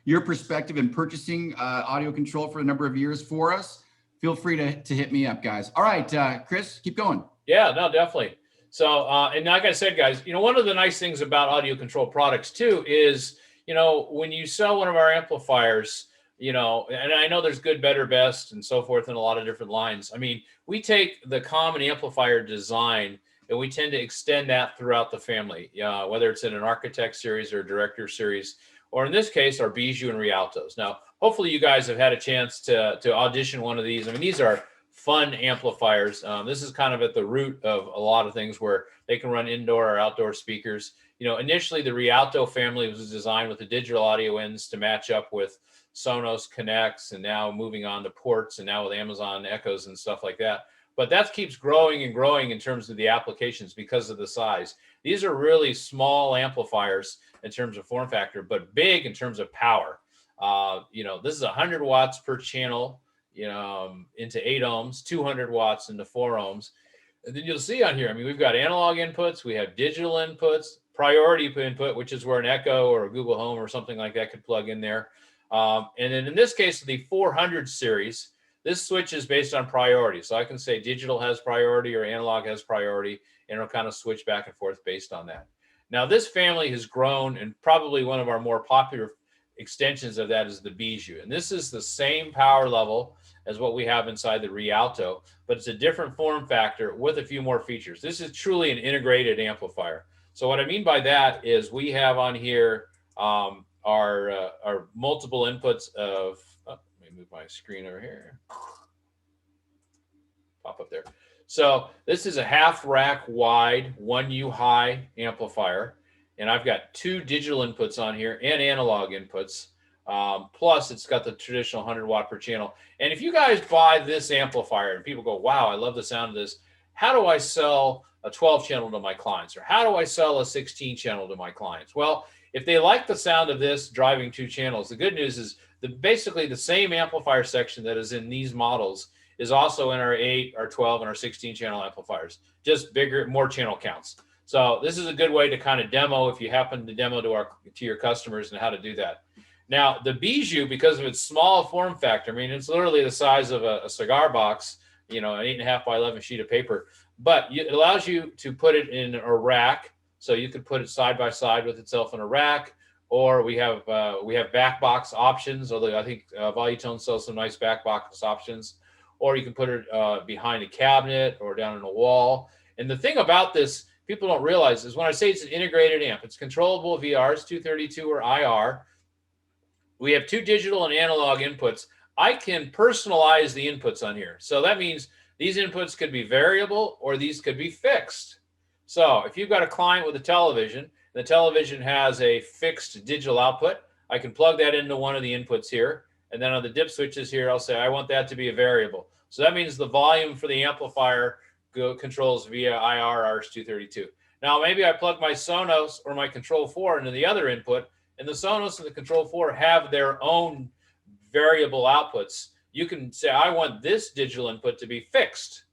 your perspective in purchasing audio control for a number of years for us, feel free to hit me up, guys. All right, Chris, keep going. Yeah, no, definitely. So, and like I said, guys, one of the nice things about audio control products too is, when you sell one of our amplifiers, and I know there's good, better, best, and so forth in a lot of different lines. I mean, we take the common amplifier design and we tend to extend that throughout the family, whether it's in an Architect series or a Director series, or in this case, our Bijou and Rialtos. Now, hopefully you guys have had a chance to audition one of these. I mean, these are fun amplifiers. This is kind of at the root of a lot of things where they can run indoor or outdoor speakers. Initially the Rialto family was designed with the digital audio ends to match up with Sonos Connects, and now moving on to ports, and now with Amazon Echoes and stuff like that. But that keeps growing and growing in terms of the applications because of the size. These are really small amplifiers in terms of form factor, but big in terms of power. This is 100 watts per channel, into 8 ohms, 200 watts into 4 ohms. And then you'll see on here, I mean, we've got analog inputs, we have digital inputs, priority input, which is where an Echo or a Google Home or something like that could plug in there. And then in this case, the 400 series, this switch is based on priority. So I can say digital has priority or analog has priority, and it'll kind of switch back and forth based on that. Now, this family has grown, and probably one of our more popular extensions of that is the Bijou. And this is the same power level as what we have inside the Rialto, but it's a different form factor with a few more features. This is truly an integrated amplifier. So what I mean by that is we have on here our multiple inputs of, let me move my screen over here, pop up there. So this is a half rack wide 1U high amplifier, and I've got 2 digital inputs on here and analog inputs. Plus it's got the traditional 100 watt per channel. And if you guys buy this amplifier and people go, wow, I love the sound of this, how do I sell a 12 channel to my clients? Or how do I sell a 16 channel to my clients? Well, if they like the sound of this driving 2 channels, the good news is basically the same amplifier section that is in these models is also in our 8, our 12, and our 16 channel amplifiers, just bigger, more channel counts. So this is a good way to kind of demo if you happen to demo to your customers and how to do that. Now, the Bijou, because of its small form factor, I mean, it's literally the size of a cigar box, an 8.5 by 11 sheet of paper, but it allows you to put it in a rack. So you could put it side by side with itself in a rack, or we have back box options, although I think Volume sells some nice back box options, or you can put it behind a cabinet or down in a wall. And the thing about this, people don't realize, is when I say it's an integrated amp, it's controllable via RS-232 or IR. We have 2 digital and analog inputs. I can personalize the inputs on here. So that means these inputs could be variable or these could be fixed. So if you've got a client with a television, the television has a fixed digital output, I can plug that into one of the inputs here. And then on the dip switches here, I'll say, I want that to be a variable. So that means the volume for the amplifier controls via IR RS-232. Now, maybe I plug my Sonos or my Control 4 into the other input, and the Sonos and the Control 4 have their own variable outputs. You can say, I want this digital input to be fixed.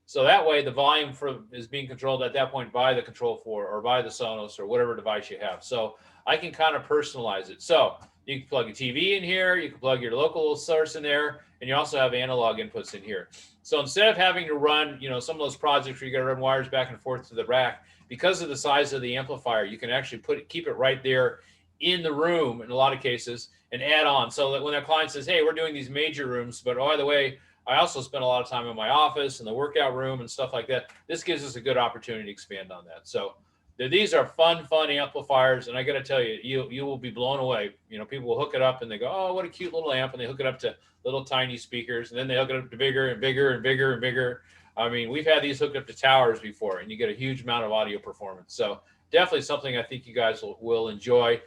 So that way the volume is being controlled at that point by the Control 4 or by the Sonos or whatever device you have. So I can kind of personalize it. So you can plug a TV in here, you can plug your local source in there, and you also have analog inputs in here. So instead of having to run, some of those projects where you got to run wires back and forth to the rack, because of the size of the amplifier, you can actually keep it right there in the room in a lot of cases and add on. So that when a client says, hey, we're doing these major rooms, but by the way, I also spend a lot of time in my office and the workout room and stuff like that. This gives us a good opportunity to expand on that. So these are fun amplifiers. And I got to tell you, you will be blown away. People will hook it up and they go, oh, what a cute little amp. And they hook it up to little tiny speakers. And then they hook it up to bigger and bigger and bigger and bigger. I mean, we've had these hooked up to towers before, and you get a huge amount of audio performance. So definitely something I think you guys will enjoy.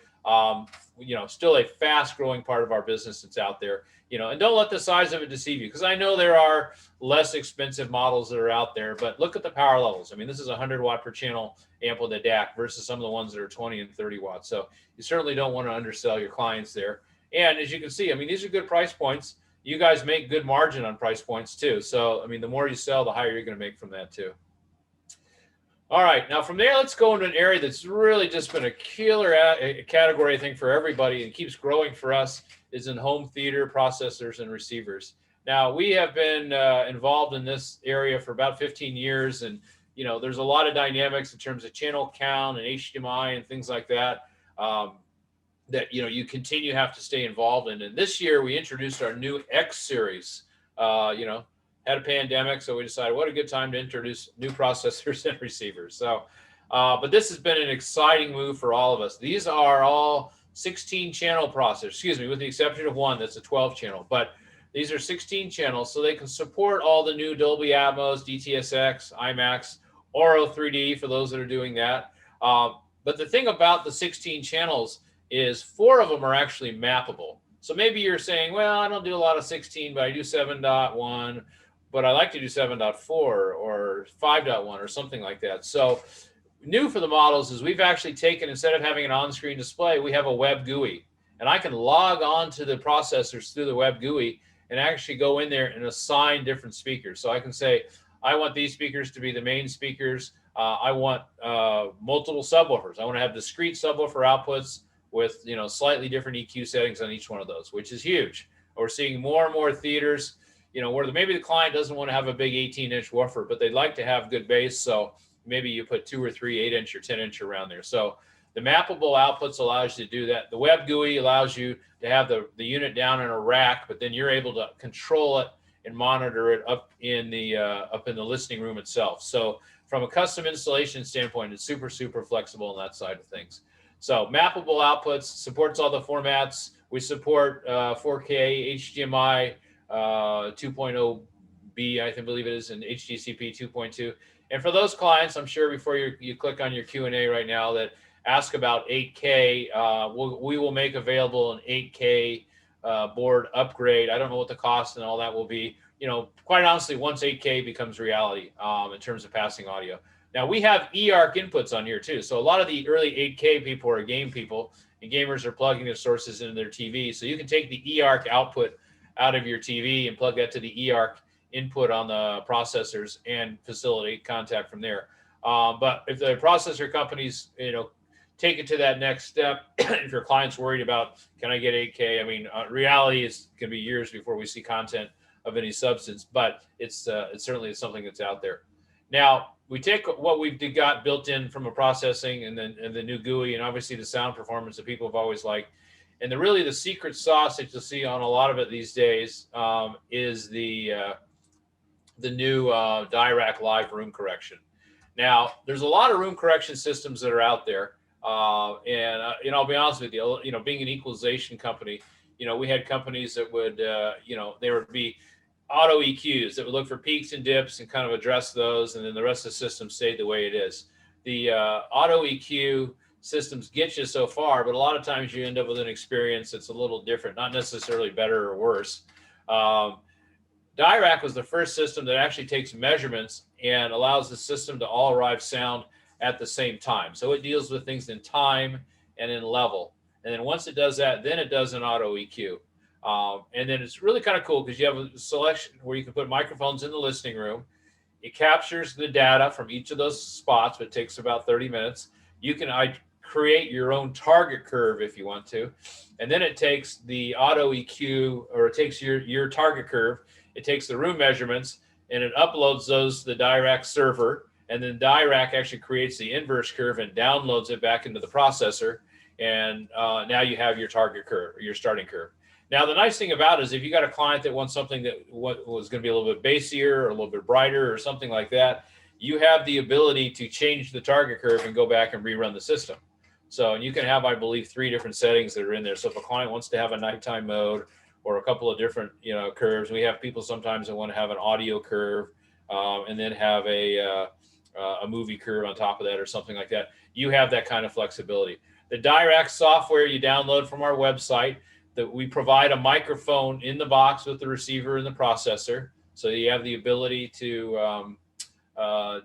Still a fast growing part of our business that's out there, and don't let the size of it deceive you, because I know there are less expensive models that are out there, but look at the power levels. I mean, this is a 100 watt per channel amp with a DAC versus some of the ones that are 20 and 30 watts. So you certainly don't want to undersell your clients there. And as you can see, I mean, these are good price points. You guys make good margin on price points too. So, I mean, the more you sell, the higher you're going to make from that too. All right, now from there, let's go into an area that's really just been a killer category, I think, for everybody, and keeps growing for us, is in home theater processors and receivers. Now, we have been involved in this area for about 15 years, and there's a lot of dynamics in terms of channel count and HDMI and things like that. That you continue to have to stay involved in. And this year we introduced our new X series. Had a pandemic, so we decided what a good time to introduce new processors and receivers. So, but this has been an exciting move for all of us. These are all 16 channel processors, with the exception of one that's a 12 channel, but these are 16 channels, so they can support all the new Dolby Atmos, DTS:X, IMAX, Auro 3D for those that are doing that. But the thing about the 16 channels is 4 of them are actually mappable. So maybe you're saying, well, I don't do a lot of 16, but I do 7.1, but I like to do 7.4 or 5.1 or something like that. So new for the models is we've actually taken, instead of having an on-screen display, we have a web GUI. And I can log on to the processors through the web GUI and actually go in there and assign different speakers. So I can say, I want these speakers to be the main speakers. I want multiple subwoofers. I want to have discrete subwoofer outputs with slightly different EQ settings on each one of those, which is huge. We're seeing more and more theaters, where maybe the client doesn't want to have a big 18-inch woofer, but they'd like to have good bass. So maybe you put 2 or 3 8-inch or 10-inch around there. So the mappable outputs allows you to do that. The web GUI allows you to have the unit down in a rack, but then you're able to control it and monitor it up in the listening room itself. So from a custom installation standpoint, it's super, super flexible on that side of things. So mappable outputs, supports all the formats. We support 4K, HDMI 2.0B, I believe it is, and HDCP 2.2. And for those clients, I'm sure before you click on your Q&A right now that ask about 8K, we will make available an 8K board upgrade. I don't know what the cost and all that will be. Quite honestly, once 8K becomes reality in terms of passing audio. Now, we have eARC inputs on here too. So a lot of the early 8K people are game people, and gamers are plugging their sources into their TV. So you can take the eARC output out of your TV and plug that to the eARC input on the processors and facilitate contact from there. But if the processor companies, take it to that next step, if your client's worried about, can I get 8K? I mean, reality is going to be years before we see content of any substance, but it's certainly something that's out there. Now, we take what we've got built in from a processing and the new GUI, and obviously the sound performance that people have always liked. And really the secret sauce that you'll see on a lot of it these days is the new Dirac Live room correction. Now, there's a lot of room correction systems that are out there. And I'll be honest with you, being an equalization company, we had companies that would, there would be auto EQs that would look for peaks and dips and kind of address those. And then the rest of the system stayed the way it is. The auto EQ systems get you so far, but a lot of times you end up with an experience that's a little different, not necessarily better or worse. Dirac was the first system that actually takes measurements and allows the system to all arrive sound at the same time. So it deals with things in time and in level. And then once it does that, then it does an auto EQ. And then it's really kind of cool because you have a selection where you can put microphones in the listening room. It captures the data from each of those spots, but it takes about 30 minutes. You can create your own target curve if you want to. And then it takes the auto EQ, or it takes your target curve. It takes the room measurements and it uploads those to the Dirac server. And then Dirac actually creates the inverse curve and downloads it back into the processor. And now you have your target curve, or your starting curve. Now, the nice thing about it is if you got a client that wants something that was going to be a little bit bassier or a little bit brighter or something like that, you have the ability to change the target curve and go back and rerun the system. So, and you can have, I believe, 3 different settings that are in there. So if a client wants to have a nighttime mode or a couple of different, curves, we have people sometimes that want to have an audio curve and then have a movie curve on top of that or something like that. You have that kind of flexibility. The Dirac software you download from our website, that we provide a microphone in the box with the receiver and the processor. So you have the ability to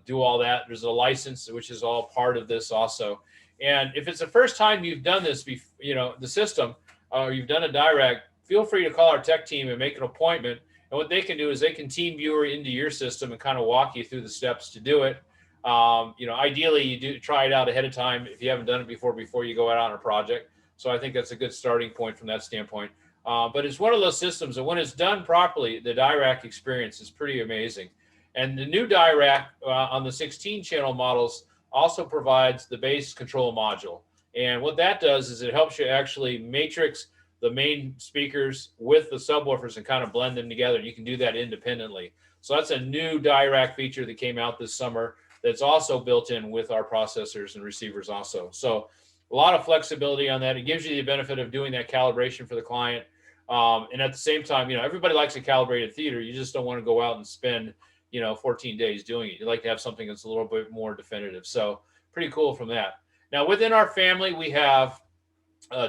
do all that. There's a license, which is all part of this also. And if it's the first time you've done this, the system, or you've done a Dirac, feel free to call our tech team and make an appointment. And what they can do is they can team viewer into your system and kind of walk you through the steps to do it. Ideally, you do try it out ahead of time if you haven't done it before you go out on a project. So I think that's a good starting point from that standpoint. But it's one of those systems that when it's done properly, the Dirac experience is pretty amazing. And the new Dirac on the 16-channel models also provides the bass control module. And what that does is it helps you actually matrix the main speakers with the subwoofers and kind of blend them together. You can do that independently. So that's a new Dirac feature that came out this summer that's also built in with our processors and receivers also. So a lot of flexibility on that. It gives you the benefit of doing that calibration for the client. And at the same time, everybody likes a calibrated theater. You just don't want to go out and spend, 14 days doing it. You like to have something that's a little bit more definitive. So pretty cool from that. Now, within our family, we have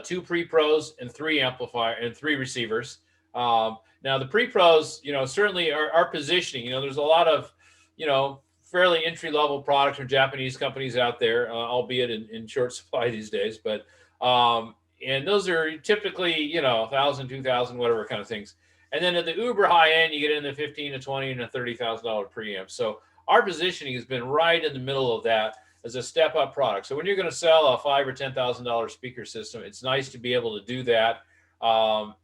2 pre-pros and 3 receivers. Now, the pre-pros, certainly our positioning, there's a lot of, fairly entry-level products from Japanese companies out there, albeit in short supply these days. But and those are typically, $1,000, $2,000, whatever kind of things. And then at the uber high end, you get in the $15,000 to $20,000 and a $30,000 preamp. So our positioning has been right in the middle of that as a step-up product. So when you're going to sell a $5,000 or $10,000 speaker system, it's nice to be able to do that and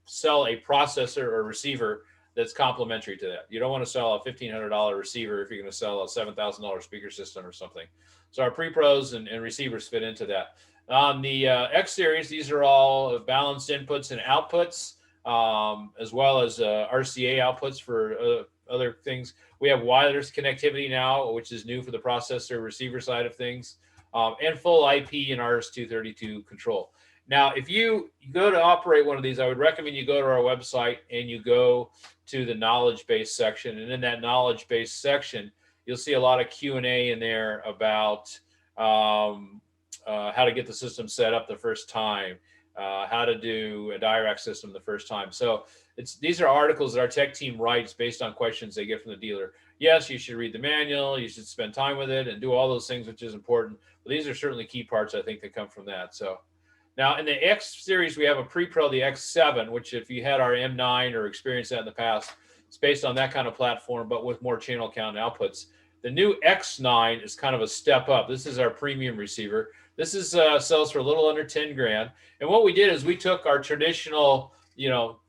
sell a processor or receiver that's complementary to that. You don't want to sell a $1,500 receiver if you're going to sell a $7,000 speaker system or something. So our pre-pros and receivers fit into that. On the X series, these are all balanced inputs and outputs, as well as RCA outputs for other things. We have wireless connectivity now, which is new for the processor receiver side of things, and full IP and RS-232 control. Now, if you go to operate one of these, I would recommend you go to our website and you go to the knowledge base section. And in that knowledge base section, you'll see a lot of Q&A in there about how to get the system set up the first time, how to do a Dirac system the first time. So these are articles that our tech team writes based on questions they get from the dealer. Yes, you should read the manual, you should spend time with it and do all those things, which is important. But these are certainly key parts, I think, that come from that. So now in the X series, we have a pre-pro, the X7, which if you had our M9 or experienced that in the past, it's based on that kind of platform, but with more channel count and outputs. The new X9 is kind of a step up. This is our premium receiver. This is sells for a little under 10 grand. And what we did is we took our traditional,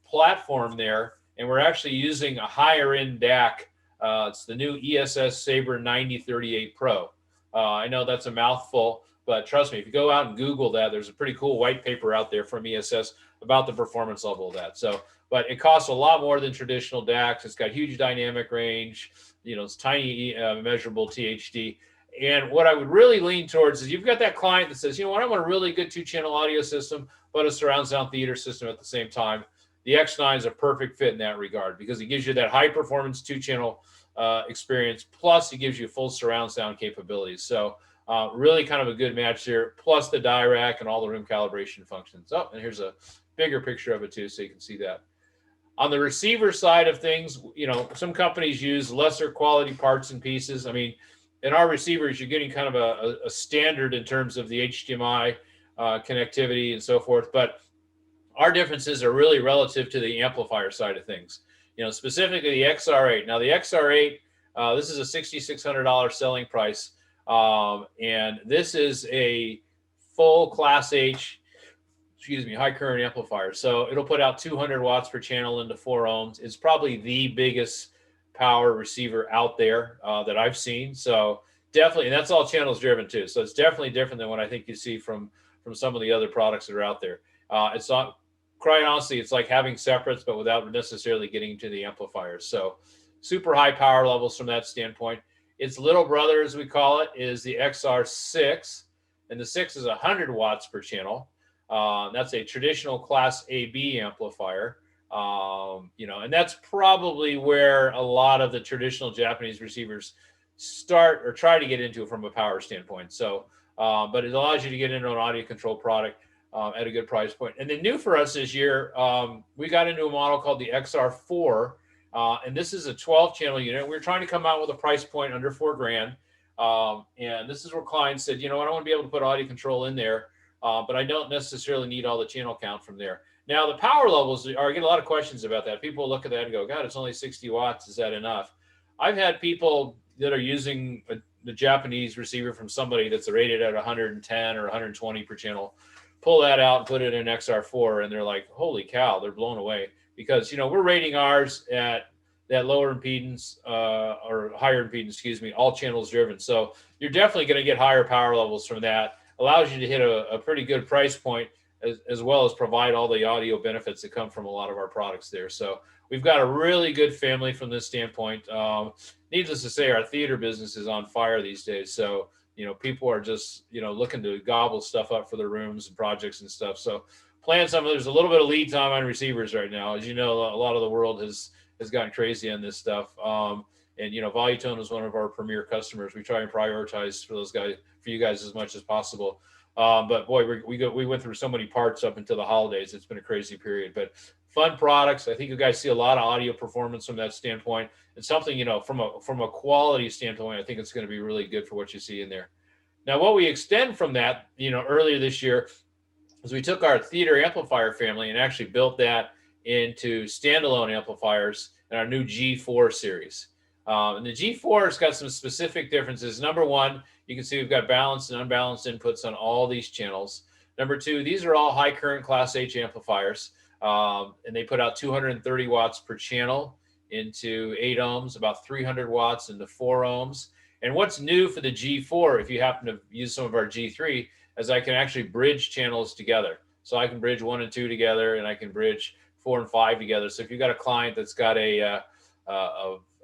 platform there, and we're actually using a higher end DAC. It's the new ESS Sabre 9038 Pro. I know that's a mouthful, but trust me, if you go out and Google that, there's a pretty cool white paper out there from ESS about the performance level of that. So, but it costs a lot more than traditional DACs. It's got huge dynamic range. It's tiny measurable THD. And what I would really lean towards is you've got that client that says, I want a really good 2-channel audio system, but a surround sound theater system at the same time. The X9 is a perfect fit in that regard because it gives you that high performance 2-channel experience. Plus it gives you full surround sound capabilities. So really kind of a good match there, plus the Dirac and all the room calibration functions. Oh, and here's a bigger picture of it too, so you can see that. On the receiver side of things, some companies use lesser quality parts and pieces. I mean, in our receivers, you're getting kind of a standard in terms of the HDMI connectivity and so forth. But our differences are really relative to the amplifier side of things. specifically the XR8. Now the XR8, this is a $6,600 selling price. And this is a full Class H, high current amplifier. So it'll put out 200 watts per channel into 4 ohms. It's probably the biggest power receiver out there that I've seen. So definitely, and that's all channels driven too. So it's definitely different than what I think you see from some of the other products that are out there. It's not, quite honestly, it's like having separates, but without necessarily getting to the amplifiers. So super high power levels from that standpoint. Its little brother, as we call it, is the XR6, and the 6 is 100 watts per channel. That's a traditional Class AB amplifier. And that's probably where a lot of the traditional Japanese receivers start or try to get into from a power standpoint. So, but it allows you to get into an audio control product at a good price point. And then new for us this year, we got into a model called the XR4, and this is a 12-channel unit. We're trying to come out with a price point under $4,000. And this is where clients said, I don't want to be able to put audio control in there, but I don't necessarily need all the channel count from there. Now, the power levels I get a lot of questions about that. People look at that and go, God, it's only 60 watts. Is that enough? I've had people that are using the Japanese receiver from somebody that's rated at 110 or 120 per channel, pull that out and put it in XR4, and they're like, holy cow, they're blown away. Because, we're rating ours at that lower impedance or higher impedance, all channels driven. So you're definitely going to get higher power levels from that. Allows you to hit a pretty good price point, as well as provide all the audio benefits that come from a lot of our products there. So we've got a really good family from this standpoint. Needless to say, our theater business is on fire these days. So, people are just, looking to gobble stuff up for their rooms and projects and stuff. So there's a little bit of lead time on receivers right now. As you know, a lot of the world has gotten crazy on this stuff. And Volutone is one of our premier customers. We try and prioritize for you guys as much as possible. But boy, we went through so many parts up until the holidays. It's been a crazy period, but fun products. I think you guys see a lot of audio performance from that standpoint. It's something, from a quality standpoint, I think it's going to be really good for what you see in there. Now, what we extend from that, earlier this year, is we took our theater amplifier family and actually built that into standalone amplifiers in our new G4 series. And the G4 has got some specific differences. Number one, you can see we've got balanced and unbalanced inputs on all these channels. Number two, these are all high current Class H amplifiers, and they put out 230 watts per channel into 8 ohms, about 300 watts into 4 ohms. And what's new for the G4, if you happen to use some of our G3, is I can actually bridge channels together. So I can bridge 1 and 2 together, and I can bridge 4 and 5 together. So if you've got a client that's got a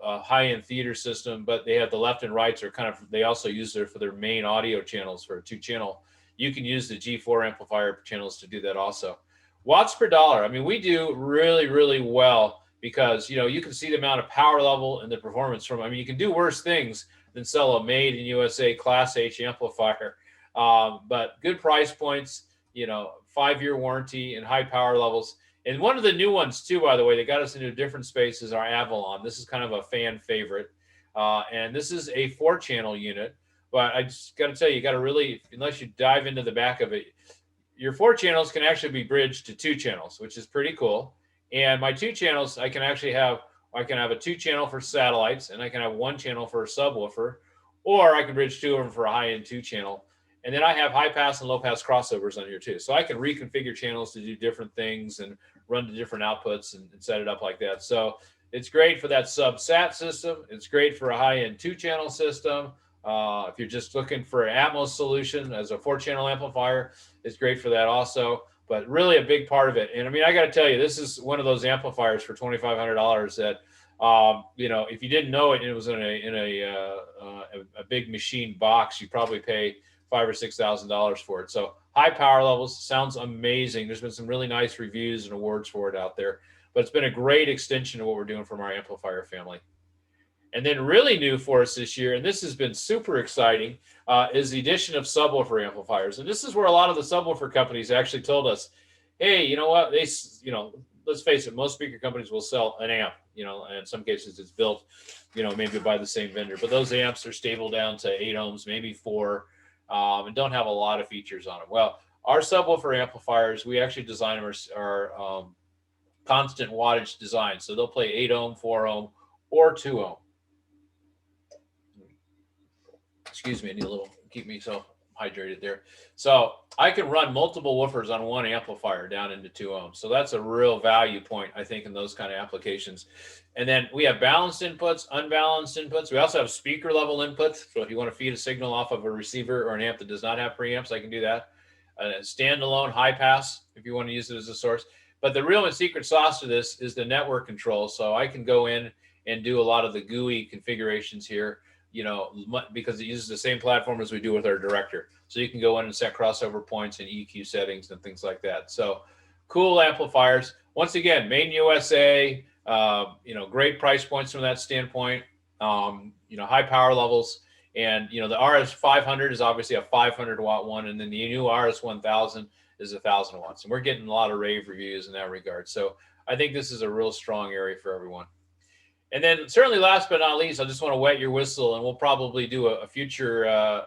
high-end theater system, but they have the left and rights are they also use it for their main audio channels for a 2-channel, you can use the G4 amplifier channels to do that also. Watts per dollar. I mean, we do really, really well because, you can see the amount of power level and the performance from, you can do worse things than sell a made in USA Class H amplifier. But good price points, 5-year warranty and high power levels. And one of the new ones too, by the way, that got us into a different space is our Avalon. This is kind of a fan favorite. And this is a 4-channel unit, but I just got to tell you, you got to really, unless you dive into the back of it, your 4 channels can actually be bridged to 2 channels, which is pretty cool. And my 2 channels, I can have a 2-channel for satellites, and I can have 1 channel for a subwoofer, or I can bridge 2 of them for a high-end 2-channel. And then I have high pass and low pass crossovers on here too. So I can reconfigure channels to do different things and run to different outputs and set it up like that. So it's great for that sub-sat system. It's great for a high-end 2-channel system. If you're just looking for an Atmos solution as a 4-channel amplifier, it's great for that also. But really a big part of it. And I got to tell you, this is one of those amplifiers for $2,500 that, if you didn't know it, and it was in a big machine box, you probably pay $5,000 or $6,000 for it. So high power levels, sounds amazing. There's been some really nice reviews and awards for it out there, but it's been a great extension of what we're doing from our amplifier family. And then really new for us this year, and this has been super exciting, is the addition of subwoofer amplifiers. And this is where a lot of the subwoofer companies actually told us, hey, you know what, let's face it, most speaker companies will sell an amp, and in some cases it's built, maybe by the same vendor, but those amps are stable down to 8 ohms, maybe 4, and don't have a lot of features on them. Well, our subwoofer amplifiers, we actually design them constant wattage design. So they'll play 8 ohm, 4 ohm, or 2 ohm. Excuse me, I need a little, keep myself hydrated there. So I can run multiple woofers on one amplifier down into 2 ohms. So that's a real value point, I think, in those kind of applications. And then we have balanced inputs, unbalanced inputs. We also have speaker level inputs. So if you want to feed a signal off of a receiver or an amp that does not have preamps, I can do that. A standalone high pass, if you want to use it as a source. But the real and secret sauce to this is the network control. So I can go in and do a lot of the GUI configurations here, you know, because it uses the same platform as we do with our director. So you can go in and set crossover points and EQ settings and things like that. So cool amplifiers. Once again, made in USA, you know, great price points from that standpoint, you know, high power levels. And, you know, the RS500 is obviously a 500 watt one. And then the new RS1000 is 1,000 watts. And we're getting a lot of rave reviews in that regard. So I think this is a real strong area for everyone. And then certainly last but not least, I just want to wet your whistle, and we'll probably do a future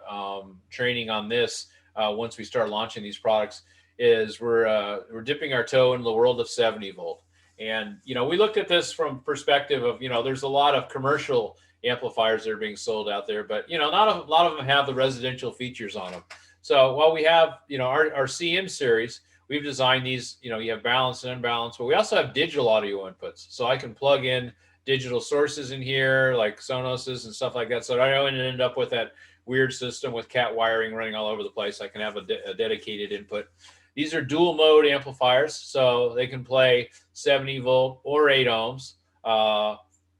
training on this once we start launching these products, is we're dipping our toe into the world of 70 volt. And, you know, we looked at this from perspective of, you know, there's a lot of commercial amplifiers that are being sold out there, but, you know, not a lot of them have the residential features on them. So while we have, you know, our CM series, we've designed these, you know, you have balanced and unbalanced, but we also have digital audio inputs. So I can plug in digital sources in here, like Sonoses and stuff like that. So I don't end up with that weird system with cat wiring running all over the place. I can have a dedicated input. These are dual mode amplifiers, so they can play 70 volt or 8 ohms.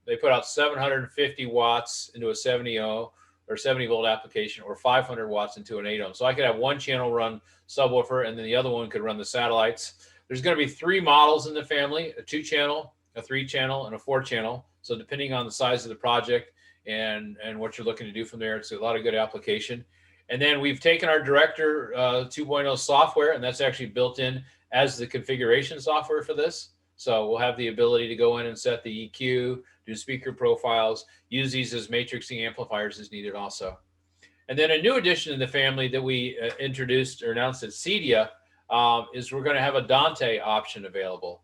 They put out 750 watts into a 70 ohm or 70 volt application, or 500 watts into an 8 ohm. So I could have one channel run subwoofer, and then the other one could run the satellites. There's going to be 3 models in the family: a 2-channel, a 3-channel, and a 4-channel. So depending on the size of the project and what you're looking to do from there, it's a lot of good application. And then we've taken our Director 2.0 software, and that's actually built in as the configuration software for this. So we'll have the ability to go in and set the EQ, do speaker profiles, use these as matrixing amplifiers as needed also. And then a new addition in the family that we introduced or announced at CEDIA is we're going to have a Dante option available.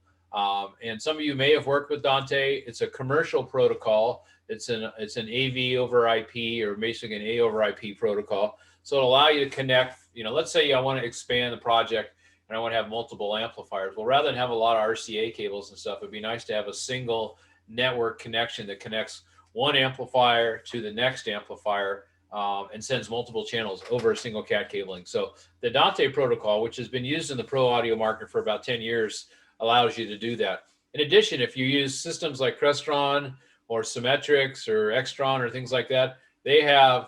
And some of you may have worked with Dante. It's a commercial protocol. It's an AV over IP, or basically an A over IP protocol. So it'll allow you to connect, you know, let's say I want to expand the project and I want to have multiple amplifiers. Well, rather than have a lot of RCA cables and stuff, it'd be nice to have a single network connection that connects one amplifier to the next amplifier and sends multiple channels over a single cat cabling. So the Dante protocol, which has been used in the pro audio market for about 10 years, allows you to do that. In addition, if you use systems like Crestron or Symmetrics or Extron or things like that, they have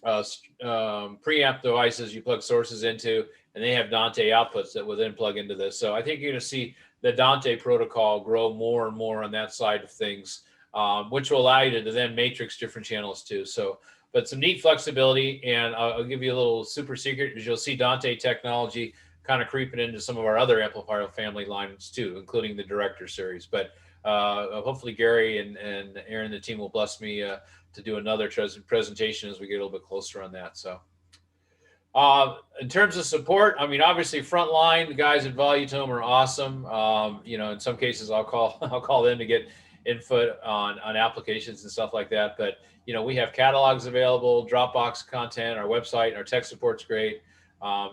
preamp devices you plug sources into, and they have Dante outputs that will then plug into this. So I think you're going to see the Dante protocol grow more and more on that side of things, which will allow you to then matrix different channels too. So, but some neat flexibility, and I'll give you a little super secret, is you'll see Dante technology kind of creeping into some of our other amplifier family lines too, including the Director series. But hopefully Gary and Aaron, the team, will bless me to do another presentation as we get a little bit closer on that. So in terms of support, I mean, obviously frontline, the guys at Volutome are awesome. You know, in some cases I'll call them to get input on applications and stuff like that. But, you know, we have catalogs available, Dropbox content, our website, our tech support's great.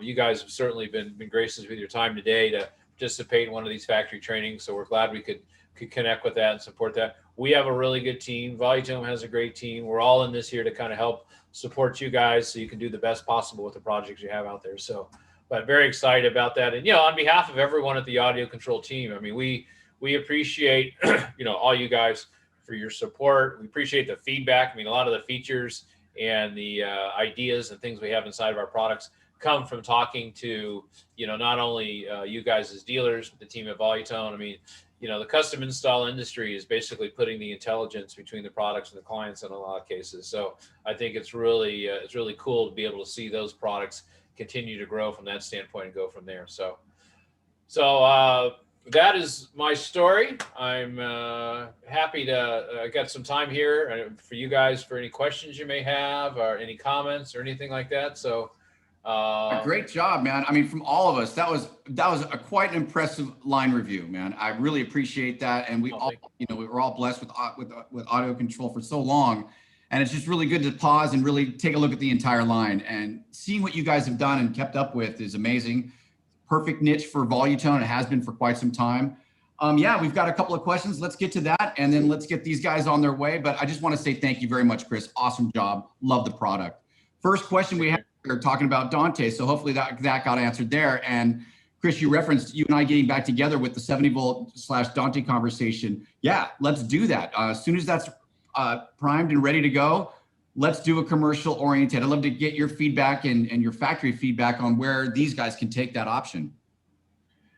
You guys have certainly been gracious with your time today to participate in one of these factory trainings. So we're glad we could connect with that and support that. We have a really good team. Volutome has a great team. We're all in this here to kind of help support you guys so you can do the best possible with the projects you have out there. So, but very excited about that. And, you know, on behalf of everyone at the AudioControl team, I mean, we appreciate, you know, all you guys for your support. We appreciate the feedback. I mean, a lot of the features and the ideas and things we have inside of our products come from talking to, you know, not only you guys as dealers, but the team at Volutone. I mean, you know, the custom install industry is basically putting the intelligence between the products and the clients in a lot of cases. So I think it's really cool to be able to see those products continue to grow from that standpoint and go from there. So that is my story. I'm happy to get some time here for you guys for any questions you may have or any comments or anything like that. So A great job, man. I mean, from all of us, that was a quite an impressive line review, man. I really appreciate that, and we all, we were all blessed with audio control for so long, and it's just really good to pause and really take a look at the entire line. And seeing what you guys have done and kept up with is amazing. Perfect niche for Volutone. It has been for quite some time. Yeah, we've got a couple of questions. Let's get to that, and then let's get these guys on their way. But I just want to say thank you very much, Chris. Awesome job. Love the product. First question we have. We're talking about Dante, so hopefully that got answered there. And Chris, you referenced you and I getting back together with the 70 volt / Dante conversation. Yeah, let's do that. As soon as that's primed and ready to go, let's do a commercial oriented. I'd love to get your feedback and your factory feedback on where these guys can take that option.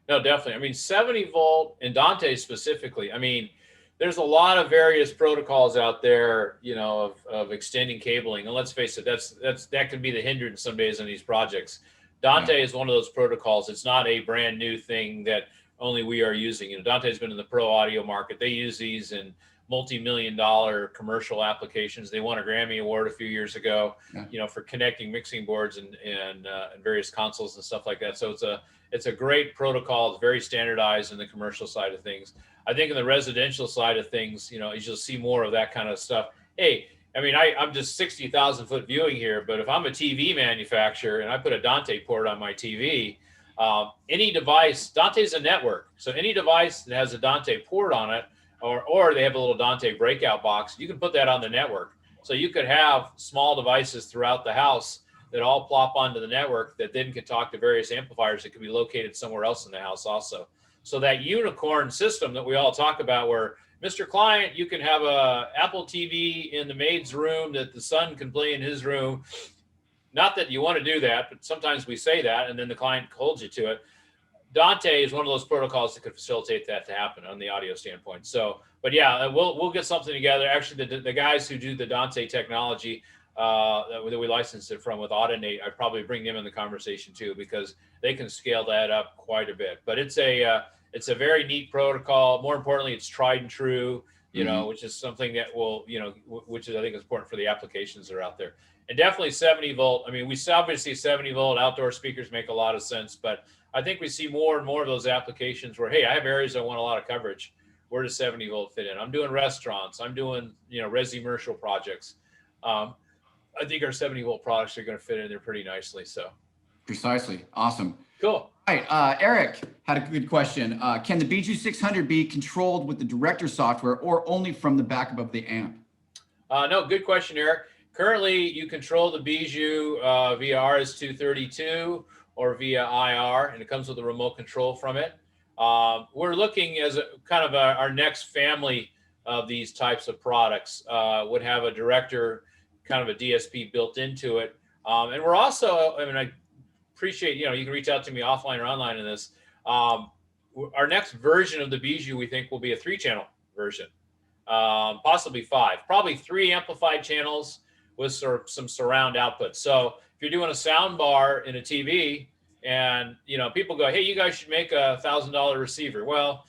No, definitely. I mean, 70 volt and Dante specifically, I mean, there's a lot of various protocols out there, of extending cabling. And let's face it, that can be the hindrance some days on these projects. Dante is one of those protocols. It's not a brand new thing that only we are using. Dante's been in the pro audio market. They use these in multi-million-dollar commercial applications. They won a Grammy Award a few years ago, for connecting mixing boards and various consoles and stuff like that. So it's a great protocol. It's very standardized in the commercial side of things. I think in the residential side of things, you'll see more of that kind of stuff. Hey, I mean, I'm just 60,000 foot viewing here, but if I'm a TV manufacturer and I put a Dante port on my TV, any device, Dante's a network. So any device that has a Dante port on it, or they have a little Dante breakout box, you can put that on the network. So you could have small devices throughout the house that all plop onto the network that then can talk to various amplifiers that could be located somewhere else in the house also. So that unicorn system that we all talk about, where Mr. Client, you can have a Apple TV in the maid's room that the son can play in his room. Not that you want to do that, but sometimes we say that and then the client holds you to it. Dante is one of those protocols that could facilitate that to happen on the audio standpoint. So, but yeah, we'll get something together. Actually, the guys who do the Dante technology that we licensed it from with Audinate, I probably bring them in the conversation too, because they can scale that up quite a bit. But it's a very neat protocol. More importantly, it's tried and true, which is something that will, which is, I think, is important for the applications that are out there. And definitely 70 volt. I mean, we obviously 70 volt outdoor speakers make a lot of sense, but I think we see more and more of those applications where, hey, I have areas that want a lot of coverage. Where does 70 volt fit in? I'm doing restaurants. I'm doing, res-commercial projects. I think our 70 volt products are going to fit in there pretty nicely. So precisely. Awesome. Cool. All right. Eric had a good question. Can the BG 600 be controlled with the director software or only from the backup of the amp? No, good question, Eric. Currently, you control the Bijou via RS-232 or via IR, and it comes with a remote control from it. We're looking as our next family of these types of products would have a director, kind of a DSP built into it. And we're also, I appreciate, you can reach out to me offline or online in this. Our next version of the Bijou, we think, will be a 3-channel version, possibly 5, probably 3 amplified channels with some surround output. So if you're doing a sound bar in a TV and, people go, hey, you guys should make a $1,000 receiver. Well,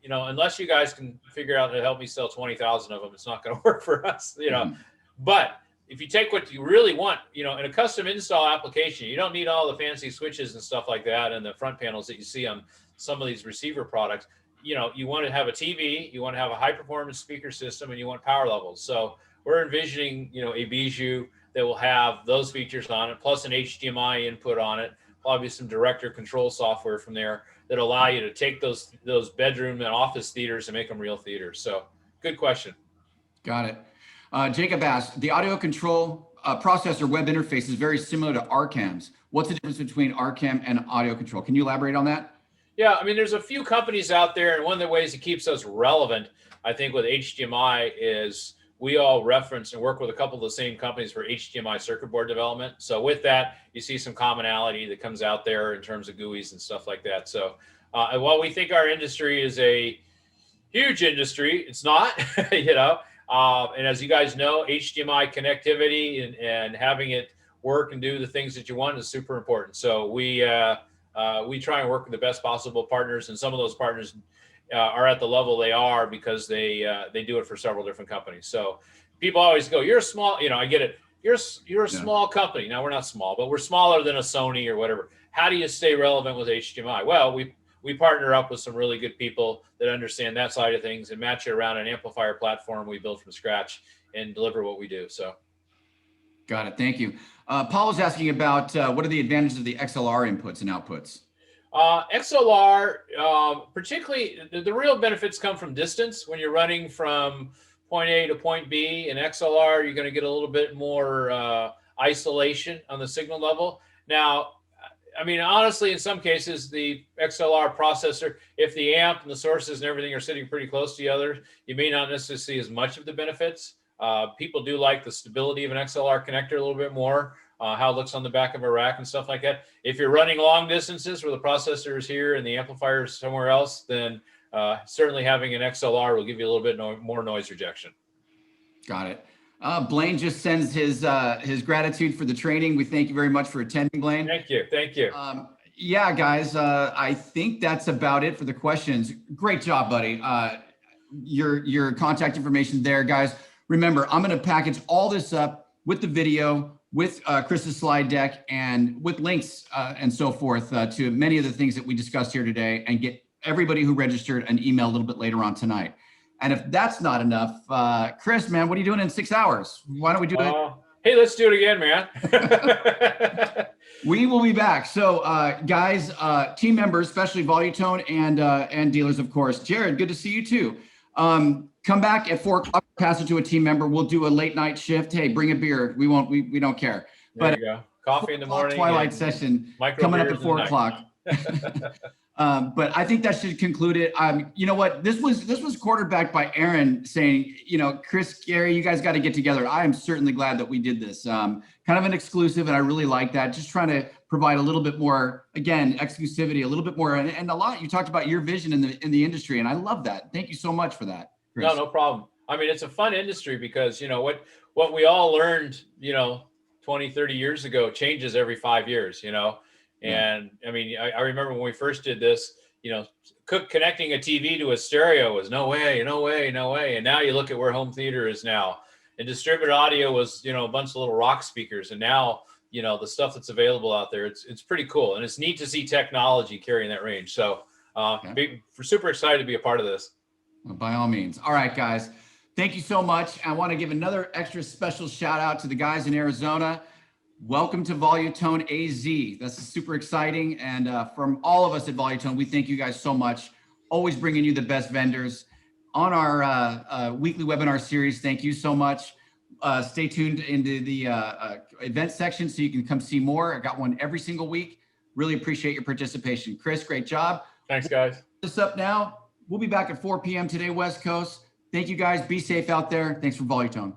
unless you guys can figure out how to help me sell 20,000 of them, it's not going to work for us, But if you take what you really want, in a custom install application, you don't need all the fancy switches and stuff like that and the front panels that you see on some of these receiver products. You want to have a TV, you want to have a high performance speaker system, and you want power levels. So we're envisioning, a Bijou that will have those features on it, plus an HDMI input on it, probably some director control software from there that allow you to take those bedroom and office theaters and make them real theaters. So good question. Got it. Jacob asked, the audio control processor web interface is very similar to RCAMs. What's the difference between RCAM and audio control? Can you elaborate on that? Yeah, I mean, there's a few companies out there, and one of the ways it keeps us relevant, I think, with HDMI is we all reference and work with a couple of the same companies for HDMI circuit board development. So with that, you see some commonality that comes out there in terms of GUIs and stuff like that. So while we think our industry is a huge industry, it's not, and as you guys know, HDMI connectivity and having it work and do the things that you want is super important. So we try and work with the best possible partners, and some of those partners are at the level they are because they do it for several different companies. So people always go, "You're small," I get it. you're a small company. Now we're not small, but we're smaller than a Sony or whatever. How do you stay relevant with HDMI? Well, we partner up with some really good people that understand that side of things and match it around an amplifier platform we built from scratch and deliver what we do. So. Got it. Thank you. Paul was asking about what are the advantages of the XLR inputs and outputs? XLR, particularly the real benefits come from distance. When you're running from point A to point B in XLR, you're going to get a little bit more isolation on the signal level. Now, I mean, honestly, in some cases, the XLR processor, if the amp and the sources and everything are sitting pretty close to each other, you may not necessarily see as much of the benefits. People do like the stability of an XLR connector a little bit more, how it looks on the back of a rack and stuff like that. If you're running long distances where the processor is here and the amplifier is somewhere else, then certainly having an XLR will give you a little bit more noise rejection. Got it. Blaine just sends his gratitude for the training. We thank you very much for attending, Blaine. Thank you. Thank you. Yeah, guys, I think that's about it for the questions. Great job, buddy. Your contact information there, guys. Remember, I'm going to package all this up with the video, with Chris's slide deck, and with links and so forth to many of the things that we discussed here today, and get everybody who registered an email a little bit later on tonight. And if that's not enough, Chris, man, what are you doing in 6 hours? Why don't we do it? Hey, let's do it again, man. We will be back. So, guys, team members, especially Volume and dealers, of course. Jared, good to see you too. Come back at 4 o'clock, pass it to a team member. We'll do a late night shift. Hey, bring a beer. We don't care. There you go. Coffee in the morning. Twilight session coming up at 4 o'clock. But I think that should conclude it. You know what? This was quarterbacked by Aaron saying, Chris, Gary, you guys got to get together. I am certainly glad that we did this. Kind of an exclusive, and I really like that. Just trying to provide a little bit more, again, exclusivity, a little bit more, and a lot. You talked about your vision in the industry, and I love that. Thank you so much for that, Chris. No problem. I mean, it's a fun industry because what we all learned, 20, 30 years ago changes every 5 years, And I mean, I remember when we first did this, connecting a TV to a stereo was no way. And now you look at where home theater is now, and distributed audio was, a bunch of little rock speakers. And now, the stuff that's available out there, it's pretty cool. And it's neat to see technology carrying that range. So we're super excited to be a part of this. Well, by all means. All right, guys. Thank you so much. I want to give another extra special shout out to the guys in Arizona. Welcome to Volume AZ. That's super exciting. And from all of us at Volume, we thank you guys so much. Always bringing you the best vendors on our weekly webinar series. Thank you so much. Stay tuned into the event section so you can come see more. I got one every single week. Really appreciate your participation. Chris, great job. Thanks, guys. This up now. We'll be back at 4 p.m. today, West Coast. Thank you, guys. Be safe out there. Thanks for Volume.